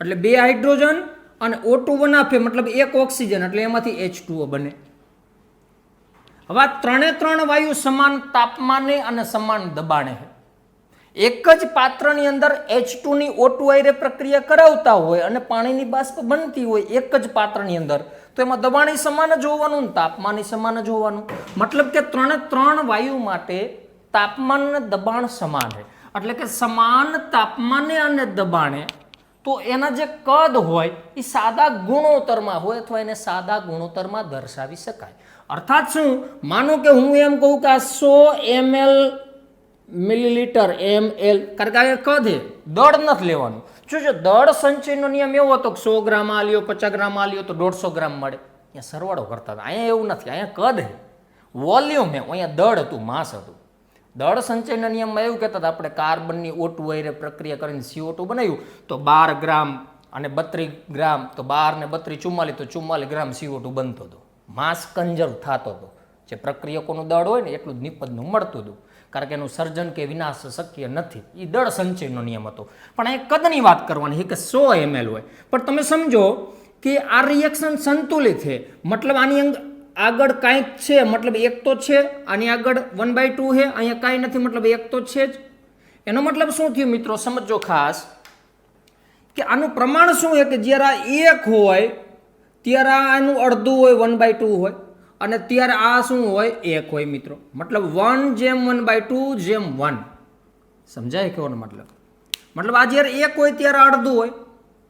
એટલે 2 હાઇડ્રોજન અને O2 1/2 મતલબ 1 ઓક્સિજન, એટલે એમાંથી H2O બને. હવે આ ત્રણે વાયુ સમાન તાપમાને અને સમાન દબાણે છે. એક જ પાત્રની અંદર H2 ની O2 હારે પ્રક્રિયા કરાવતા હોય અને પાણીની બાષ્પ બનતી હોય એક જ પાત્રની અંદર, તો એમાં દબાણી સમાન જ હોવાનું ને તાપમાની સમાન જ હોવાનું. મતલબ કે ત્રણ વાયુ માટે તાપમાન અને દબાણ સમાન છે. એટલે કે સમાન તાપમાને અને દબાણે તો એના જે કદ હોય એ સાદા ગુણોત્તરમાં હોય અથવા એને સાદા ગુણોત્તરમાં દર્શાવી શકાય. અર્થાત શું? માનો કે હું એમ કહું કે આ 100 ml મિલીલીટર ml, કારણ કે આ કદ છે, દળ નથી લેવાનું. જો દળ સંચયનો નિયમ એવો હતો કે 100 ગ્રામ આ લ્યો, 50 ગ્રામ આ લ્યો તો 150 ગ્રામ મળે. અહીંયા સરવાળો કરતા હતા. અહીંયા એવું નથી, અહીંયા કદ છે, વોલ્યુમ છે, અહીંયા દળ હતું, માસ હતું. દળ સંચયના નિયમમાં એવું કહેતા હતા આપણે કાર્બનની O2 હારે પ્રક્રિયા કરીને CO2 બનાવ્યું તો 12 ગ્રામ અને 32 ગ્રામ, તો 12 ને 32 44, તો 44 ગ્રામ CO2 બનતો હતો. માસ કન્ઝર્વ થતો હતો. જે પ્રક્રિયકોનું દળ હોય ને એટલું જ નિપજનું મળતું હતું, કારણ કે એનું સર્જન કે વિનાશ શક્ય નથી. એ દળ સંચયનો નિયમ હતો. પણ અહીં કદની વાત કરવાની છે કે 100 ml હોય. પણ તમે સમજો કે આ રિએક્શન સંતુલિત છે, મતલબ આની આગળ કાંઈક છે, મતલબ એક તો છે, આની આગળ 1/2 છે, અહીંયા કાંઈ નથી, મતલબ એક તો છે જ. એનો મતલબ શું થયું મિત્રો? સમજો ખાસ કે આનું પ્રમાણ શું છે કે જ્યારે આ 1 હોય ત્યારે આનું અડધું હોય, 1/2 હોય, અને ત્યારે આ શું હોય? 1 હોય મિત્રો. મતલબ 1/2:1. સમજાય કેવાનો મતલબ? મતલબ આ જ્યારે 1 હોય ત્યારે અડધું હોય,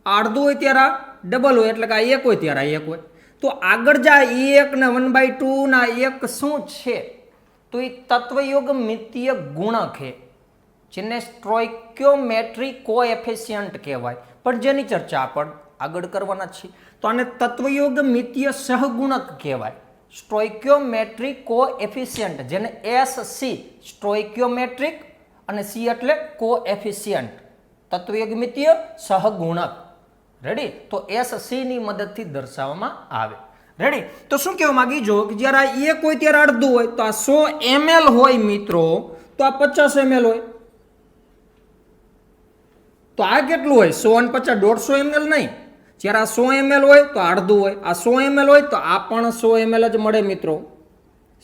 આ અડધું હોય ત્યારે આ ડબલ હોય, એટલે કે આ 1 હોય ત્યારે આ 1 હોય. તો આગળ જાય 1 ને 1/2 ના 1 શું છે? તો એ તત્વયોગમિતીય ગુણક છે, જેને સ્ટોઇકિયોમેટ્રિક કોએફિશિયન્ટ કહેવાય, પણ જેની ચર્ચા આપણે આગળ કરવાના છીએ. તો આને તત્વયોગમિતીય સહગુણક કહેવાય, સ્ટોઇકિયોમેટ્રિક કોએફિશિયન્ટ, જેને SC સ્ટોઇકિયોમેટ્રિક અને C એટલે કોએફિશિયન્ટ, તત્વયોગમિતીય સહગુણક. રેડી? તો SC ની મદદથી દર્શાવવામાં આવે. રેડી? તો શું કહેવા માંગી જો કે જ્યારે આ 1 હોય ત્યારે અડધું હોય, તો આ 100 ml હોય મિત્રો, તો આ 50 ml હોય. તો આ કેટલું હોય? 100 અને 50, 150 ml નહીં. જ્યારે આ 100 ml હોય તો અડધું હોય, આ 100 ml હોય તો આ પણ 100 ml જ મળે મિત્રો.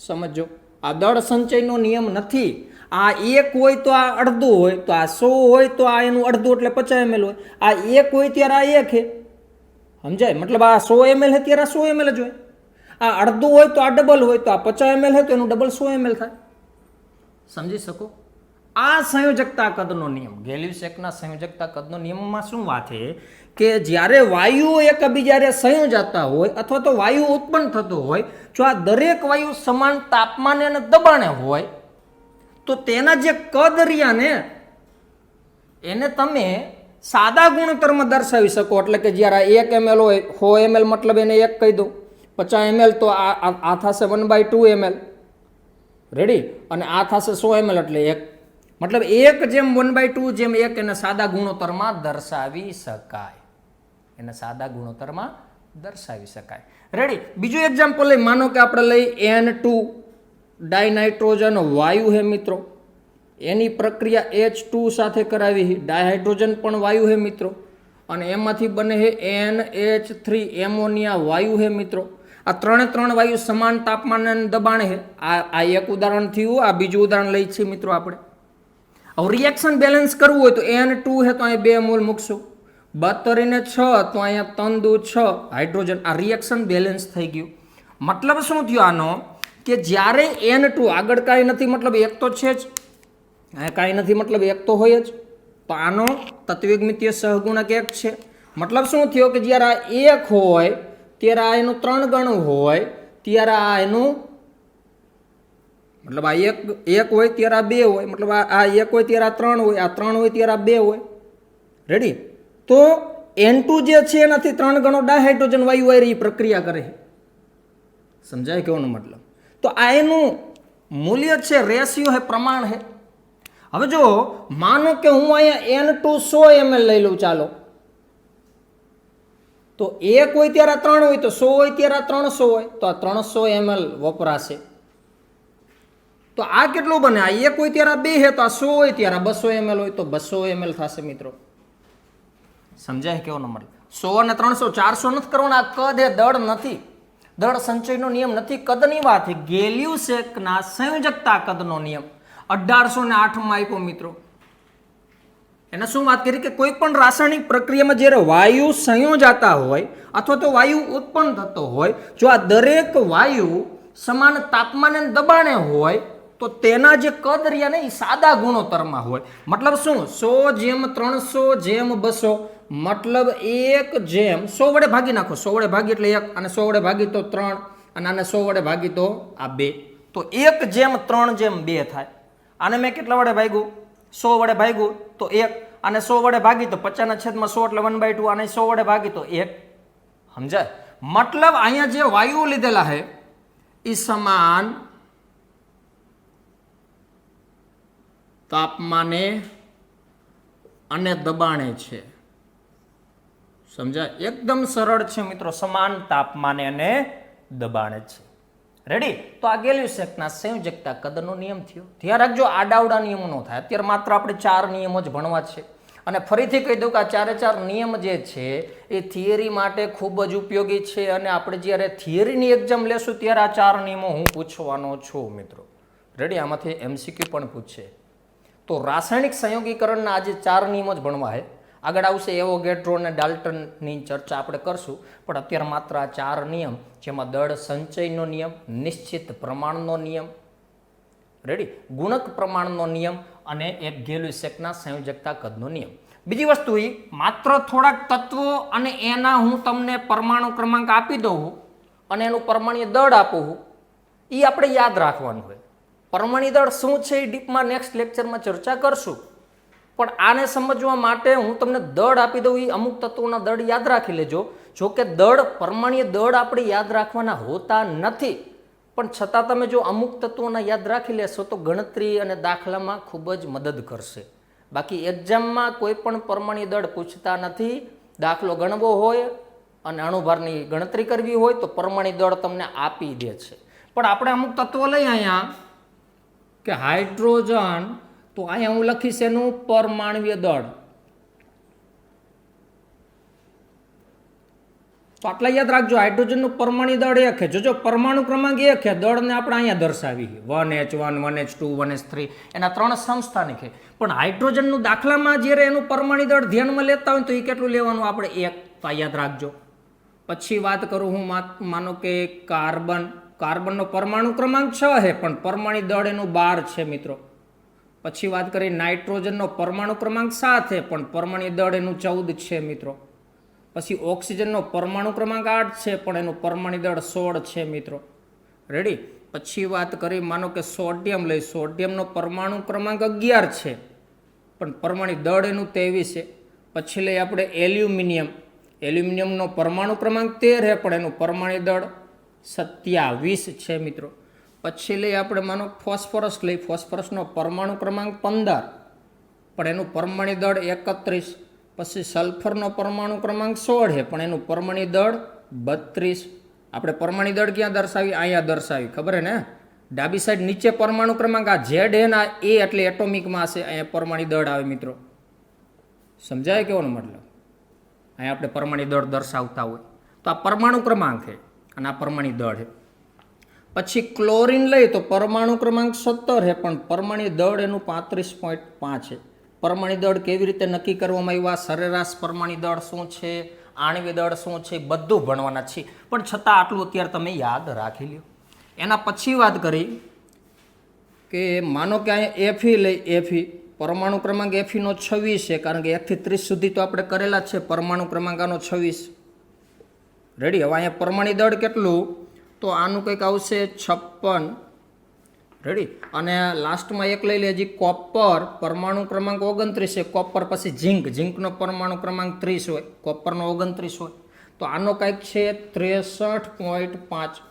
સમજો, આ દળ સંચયનો નિયમ નથી. આ 1 હોય તો આ અડધું હોય, તો આ 100 હોય તો આ એનું અડધું એટલે 50 ml હોય. આ 1 હોય ત્યારે આ 1 છે. સમજાય? મતલબ આ 100 ml છે ત્યારે આ 100 ml જ હોય. આ અડધું હોય તો આ ડબલ હોય, તો આ 50 ml છે તો એનું ડબલ 100 ml થાય. સમજી શકો? આ સંયોજકતા કદનો નિયમ, ગેલિવસેકના સંયોજકતા કદનો નિયમમાં શું વાત છે કે જ્યારે વાયુઓ એકબીજારે સંયોજાતા હોય અથવા તો વાયુ ઉત્પન્ન થતો હોય, જો આ દરેક વાયુ સમાન તાપમાને અને દબાણે હોય તો તેના જે કદ રહ્યા ને એને તમે સાદા ગુણોત્તરમાં દર્શાવી શકો. એટલે કે જ્યારે 1 ml હોય, 100 ml મતલબ એને 1 કહી દો, 50 ml તો આ થશે 1/2 ml, રેડી, અને આ થશે 100 ml એટલે 1, મતલબ 1 જેમ 1/2 જેમ 1 એને સાદા ગુણોત્તરમાં દર્શાવી શકાય, એને સાદા ગુણોત્તરમાં દર્શાવી શકાય. રેડી. બીજું એક્ઝામ્પલ લઈ, માનો કે આપણે લઈ N2 ડાયનાઇટ્રોજન વાયુ હે મિત્રો, એની પ્રક્રિયા H2 સાથે કરાવી, ડાયહાઇડ્રોજન પણ વાયુ હે મિત્રો, અને એમાંથી બને છે NH3 એમોનિયા વાયુ હે મિત્રો. આ ત્રણે વાયુ સમાન તાપમાન અને દબાણે છે. આ એક ઉદાહરણ થયું. આ બીજું ઉદાહરણ લઈ છે મિત્રો આપણે. હવે રિએક્શન બેલેન્સ કરવું હોય તો N2 છે તો અહીંયા 2 મોલ મૂકશું, 72 ને 6 તો અહીંયા 3 દુ 6 હાઇડ્રોજન. આ રિએક્શન બેલેન્સ થઈ ગયું. મતલબ શું થયું આનો કે જ્યારે N2 આગળ કાંઈ નથી, મતલબ એક તો છે જ, કાંઈ નથી મતલબ એક તો હોય જ, તો આનો તત્વિકમિતીય સહગુણક 1 છે. મતલબ શું થયો કે જ્યારે આ 1 હોય ત્યારે આ એનું 3 ગણું હોય, ત્યારે આ એનું મતલબ આ એક હોય ત્યારે આ 2 હોય, મતલબ આ 1 હોય ત્યારે આ 3 હોય, આ 3 હોય ત્યારે આ 2 હોય. રેડી. તો N2 જે છે એનાથી 3 ગણો ડાયહાઇડ્રોજન વાયુ વાયરી પ્રક્રિયા કરે. સમજાય કેવાનો મતલબ? તો આ એનું મૂલ્ય છે, રેશિયો છે, પ્રમાણ છે. હવે જો માનો કે હું અહીંયા N2 100 ml લઈ લઉં, ચાલો, તો 1 હોય ત્યારે 3 હોય, તો 100 હોય ત્યારે 300 હોય, તો આ 300 ml વપરાશે. તો આ કેટલું બને? આ 1 હોય ત્યારે 2 છે, તો આ 100 હોય ત્યારે 200 ml હોય, તો 200 ml થશે મિત્રો. સમજાય કેવો નંબર? 100 અને 300 400 નથી કરવાના. આ કદ એ દળ નથી, દળ સંચયનો નિયમ નથી, કદની વાત છે. ગેલિવસેકના સંયોજકતા કદનો નિયમ 1808 માં આપ્યો મિત્રો. એને શું વાત કરી કે કોઈ પણ રાસાયણિક પ્રક્રિયામાં જ્યારે વાયુ સંયોજાતા હોય અથવા તો વાયુ ઉત્પન્ન થતો હોય, જો આ દરેક વાયુ સમાન તાપમાને અને દબાણે હોય તો તેના જે કદ રહ્યા ને એ સાદા ગુણોત્તરમાં હોય. મતલબ શું? 100 જેમ 300 જેમ 200, મતલબ 1 જેમ 100 વડે ભાગી નાખો, 100 વડે ભાગી એટલે 1, અને 100 વડે ભાગી તો 3, અને આને 100 વડે ભાગી તો આ 2, તો 1 જેમ 3 જેમ 2 થાય. આને મેં કેટલા વડે ભાગ્યું? 100 વડે ભાગ્યું તો 1, અને 100 વડે ભાગી તો 50 ના છેદમાં 100 એટલે 1/2, અને 100 વડે ભાગી તો 1. સમજાય? મતલબ અહીંયા જે વાયુઓ લીધેલા છે એ સમાન તાપમાને અને દબાણે છે. સમજાય? એકદમ સરળ છે મિત્રો, સમાન તાપમાને અને દબાણે છે. રેડી. તો આ ગેલિવસેકના સંયોજકતા કદનો નિયમ થયો. ધ્યાન રાખજો, આડાવડા નિયમો ન થાય. અત્યારે માત્ર આપણે 4 નિયમો જ ભણવા છે, અને ફરીથી કહી દઉં કે આ 4 નિયમ જે છે એ થિયરી માટે ખૂબ જ ઉપયોગી છે, અને આપણે જ્યારે થિયરીની એક્ઝામ લેશું ત્યારે આ 4 નિયમો હું પૂછવાનો છું મિત્રો. રેડી. આમાંથી MCQ પણ પૂછશે. તો રાસાયણિક સંયોગીકરણના આજે 4 નિયમો જ ભણવા છે. આગળ આવશે એવોગેડ્રો અને ડાલ્ટનની ચર્ચા આપણે કરશું, પણ અત્યારે માત્ર આ 4 નિયમ, જેમાં દળ સંચયનો નિયમ, નિશ્ચિત પ્રમાણનો નિયમ, રેડી, ગુણક પ્રમાણનો નિયમ, અને એક ગેલિવસેકના સંયોજકતા કદનો નિયમ. બીજી વસ્તુ એ માત્ર થોડાક તત્વો અને એના હું તમને પરમાણુ ક્રમાંક આપી દઉં અને એનું પરમાણ્વીય દળ આપું, એ આપણે યાદ રાખવાનું હોય. પરમાણ્વીય દળ શું છે એ ડીપમાં નેક્સ્ટ લેક્ચરમાં ચર્ચા કરશું, પણ આને સમજવા માટે હું તમને દળ આપી દઉં, એ અમુક તત્વોના દળ યાદ રાખી લેજો. જો કે દળ, પરમાણ્વીય દળ આપણે યાદ રાખવાના હોતા નથી, પણ છતાં તમે જો અમુક તત્વોના યાદ રાખી લેશો તો ગણતરી અને દાખલામાં ખૂબ જ મદદ કરશે. બાકી એક્ઝામમાં કોઈ પણ પરમાણ્વીય દળ પૂછતા નથી. દાખલો ગણવો હોય અને અણુભારની ગણતરી કરવી હોય તો પરમાણ્વીય દળ તમને આપી દે છે. પણ આપણે અમુક તત્વો લઈ અહીંયા કે હાઇડ્રોજન, તો અહીંયા હું લખીશ એનું પરમાણ્વીય દળ. તો આટલા યાદ રાખજો, હાઇડ્રોજનનું પરમાણ્વીય દળ 1 છે. જોજો પરમાણુ ક્રમાંક 1 છે, દળને આપણે અહીંયા દર્શાવી 1H1, 1H2, 1H3, એના 3 સમસ્થાનિક છે. પણ હાઇડ્રોજનનું દાખલામાં જ્યારે એનું પરમાણ્વીય દળ ધ્યાનમાં લેતા હોય તો એ કેટલું લેવાનું? આપણે 1, તો યાદ રાખજો. પછી વાત કરું હું, માનો કે કાર્બનનો પરમાણુ ક્રમાંક 6 છે, પણ પરમાણ્વીય દળ એનું 12 છે મિત્રો. પછી વાત કરીએ નાઇટ્રોજનનો પરમાણુ ક્રમાંક 7 છે પણ પરમાણુ દળ એનું 14 છે મિત્રો. પછી ઓક્સિજનનો પરમાણુ ક્રમાંક 8 છે પણ એનું પરમાણુ દળ 16 છે મિત્રો. રેડી. પછી વાત કરી માનો કે સોડિયમ લઈ, સોડિયમનો પરમાણુ ક્રમાંક 11 છે પણ પરમાણુ દળ એનું 23 છે. પછી લઈ આપણે એલ્યુમિનિયમ, એલ્યુમિનિયમનો પરમાણુ ક્રમાંક 13 છે પણ એનું પરમાણુ દળ 27 છે મિત્રો. પછી લઈ આપણે માનો ફોસ્ફરસ લઈ, ફોસ્ફરસનો પરમાણુ ક્રમાંક 15 પણ એનું પરમાણુ દળ 31. પછી સલ્ફરનો પરમાણુ ક્રમાંક 16 છે પણ એનું પરમાણુ દળ 32. આપણે પરમાણુ દળ ક્યાં દર્શાવી? અહીંયા દર્શાવી, ખબર હે ને? ડાબી સાઈડ નીચે પરમાણુ ક્રમાંક આ ઝેડ હે ને આ એ એટલે એટોમિક માસ છે, અહીંયા પરમાણુ દળ આવે મિત્રો. સમજાય કેવાનો મતલબ? અહીંયા આપણે પરમાણુ દળ દર્શાવતા હોય તો આ પરમાણુ ક્રમાંક છે અને આ પરમાણુ દળ છે. પછી ક્લોરીન લઈ તો પરમાણુ ક્રમાંક 17 છે પણ પરમાણુ દળ એનું 35.5 છે. પરમાણુ દળ કેવી રીતે નક્કી કરવામાં આવ્યા, સરેરાશ પરમાણુ દળ શું છે, આણ્વિક દળ શું છે, બધું ભણવાના છે. પણ છતાં આટલું અત્યારે તમે યાદ રાખી લ્યો. એના પછી વાત કરી કે માનો કે અહીંયા એફી લઈ, એફી પરમાણુ ક્રમાંક એફીનો 26 છે કારણ કે 1 થી 30 સુધી તો આપણે કરેલા જ છે. પરમાણુ ક્રમાંક આનો 26. રેડી. હવે અહીંયા પરમાણુ દળ કેટલું? તો આનું કંઈક આવશે 56. રેડી. અને લાસ્ટમાં એક લઈ લે હજી કોપર, પરમાણુ ક્રમાંક 29 છે. કોપર પછી ઝીંક, ઝીંકનો પરમાણુ ક્રમાંક 30 હોય, કોપરનો 29 હોય. તો આનો કંઈક છે 63.5.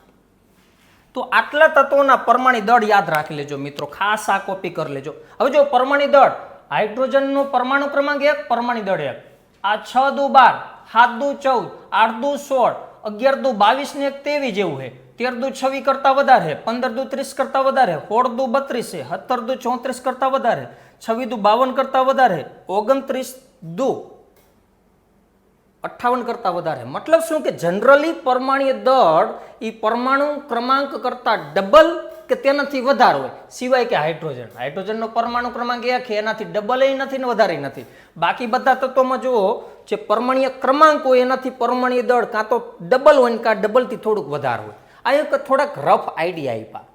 તો આટલા તત્વોના પરમાણુ દળ યાદ રાખી લેજો મિત્રો, ખાસ આ કોપી કરી લેજો. હવે જો પરમાણુ દળ, હાઇડ્રોજનનો પરમાણુ ક્રમાંક 1, પરમાણુ દળ 1. આ 6 દુ 12, 7 દુ 14, 8 દુ 16, 11 દુ 22 ને 1 23 જેવું છે. 13 દુ 26 કરતા વધારે, 15 દુ 30 કરતા વધારે, 16 દુ 32 છે, 17 દુ 34 કરતા વધારે, 26 દુ 52 કરતા વધારે, 29 દુ 58 કરતા વધારે. મતલબ શું કે જનરલી પરમાણુ દળ એ પરમાણુ ક્રમાંક કરતા ડબલ કે તેનાથી વધારે હોય, સિવાય કે હાઇડ્રોજન. હાઇડ્રોજનનો પરમાણુ ક્રમાંક 1 છે એનાથી ડબલ એ નથી ને વધારે નથી. બાકી બધા તત્વોમાં જુઓ જે પરમાણુ ક્રમાંક હોય એનાથી પરમાણુ દળ કાં તો ડબલ હોય ને કાં ડબલથી થોડુંક વધારે હોય. આ એક થોડાક રફ આઈડિયા આપ્યા,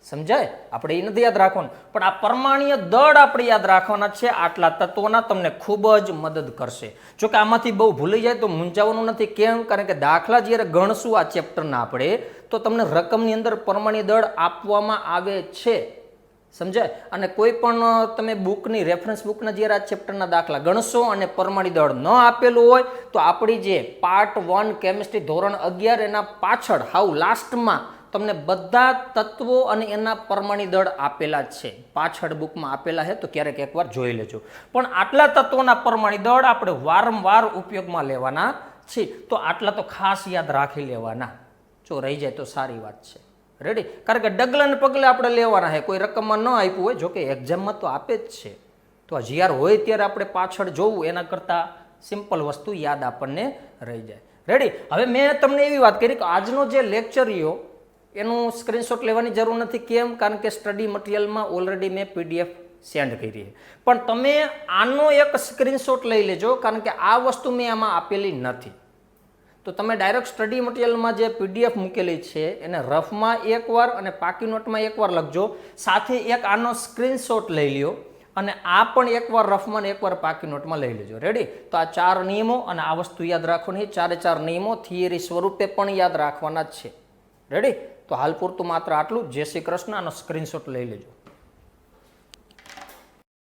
સમજાય? આપણે એ નથી યાદ રાખવાનું પણ આ પરમાણુ દળ આપણે યાદ રાખવાના છે. આટલા તત્વોના તમને ખૂબ જ મદદ કરશે. જોકે આમાંથી બહુ ભૂલી જાય તો મૂંઝાવાનું નથી. કેમ? કારણ કે દાખલા જ્યારે ગણશું આ ચેપ્ટરના આપણે તો તમને રકમની અંદર પરમાણુ દળ આપવામાં આવે છે, સમજાય? અને કોઈ પણ તમે બુકની રેફરન્સ બુકના જ્યારે આ ચેપ્ટરના દાખલા ગણશો અને પરમાણુ દળ ન આપેલું હોય તો આપણી જે પાર્ટ 1 કેમિસ્ટ્રી ધોરણ 11 એના પાછળ હાવ લાસ્ટમાં તમને બધા તત્વો અને એના પરમાણુ દળ આપેલા જ છે, પાછળ બુકમાં આપેલા છે. તો ક્યારેક એકવાર જોઈ લેજો. પણ આટલા તત્વોના પરમાણુ દળ આપણે વારંવાર ઉપયોગમાં લેવાના છે, તો આટલા તો ખાસ યાદ રાખી લેવાના. જો રહી જાય તો સારી વાત છે. રેડી. કારણ કે ડગલા ને પગલે આપણે લેવાના છે, કોઈ રકમમાં ન આપ્યું હોય. જોકે એક્ઝામમાં તો આપે જ છે, તો જ્યારે હોય ત્યારે આપણે પાછળ જોવું એના કરતાં સિમ્પલ વસ્તુ યાદ આપણને રહી જાય. રેડી. હવે મેં તમને એવી વાત કરી કે આજનો જે લેક્ચર રહ્યો એનું સ્ક્રીનશોટ લેવાની જરૂર નથી. કેમ? કારણ કે સ્ટડી મટીરિયલમાં ઓલરેડી મેં PDF સેન્ડ કરી છે. પણ તમે આનો એક સ્ક્રીનશોટ લઈ લેજો કારણ કે આ વસ્તુ મેં આમાં આપેલી નથી. તો તમે ડાયરેક્ટ સ્ટડી મટીરિયલમાં જે PDF મૂકેલી છે એને રફમાં એકવાર અને પાકી નોટમાં એકવાર લખજો, સાથે એક આનો સ્ક્રીનશોટ લઈ લ્યો અને આ પણ એકવાર રફમાં ને એકવાર પાકી નોટમાં લઈ લેજો. રેડી. તો આ 4 નિયમો અને આ વસ્તુ યાદ રાખવાની. 4 નિયમો થિયરી સ્વરૂપે પણ યાદ રાખવાના જ છે. રેડી. તો હાલ પૂરતું માત્ર આટલું. જય શ્રી કૃષ્ણ. આનો સ્ક્રીનશોટ લઈ લેજો.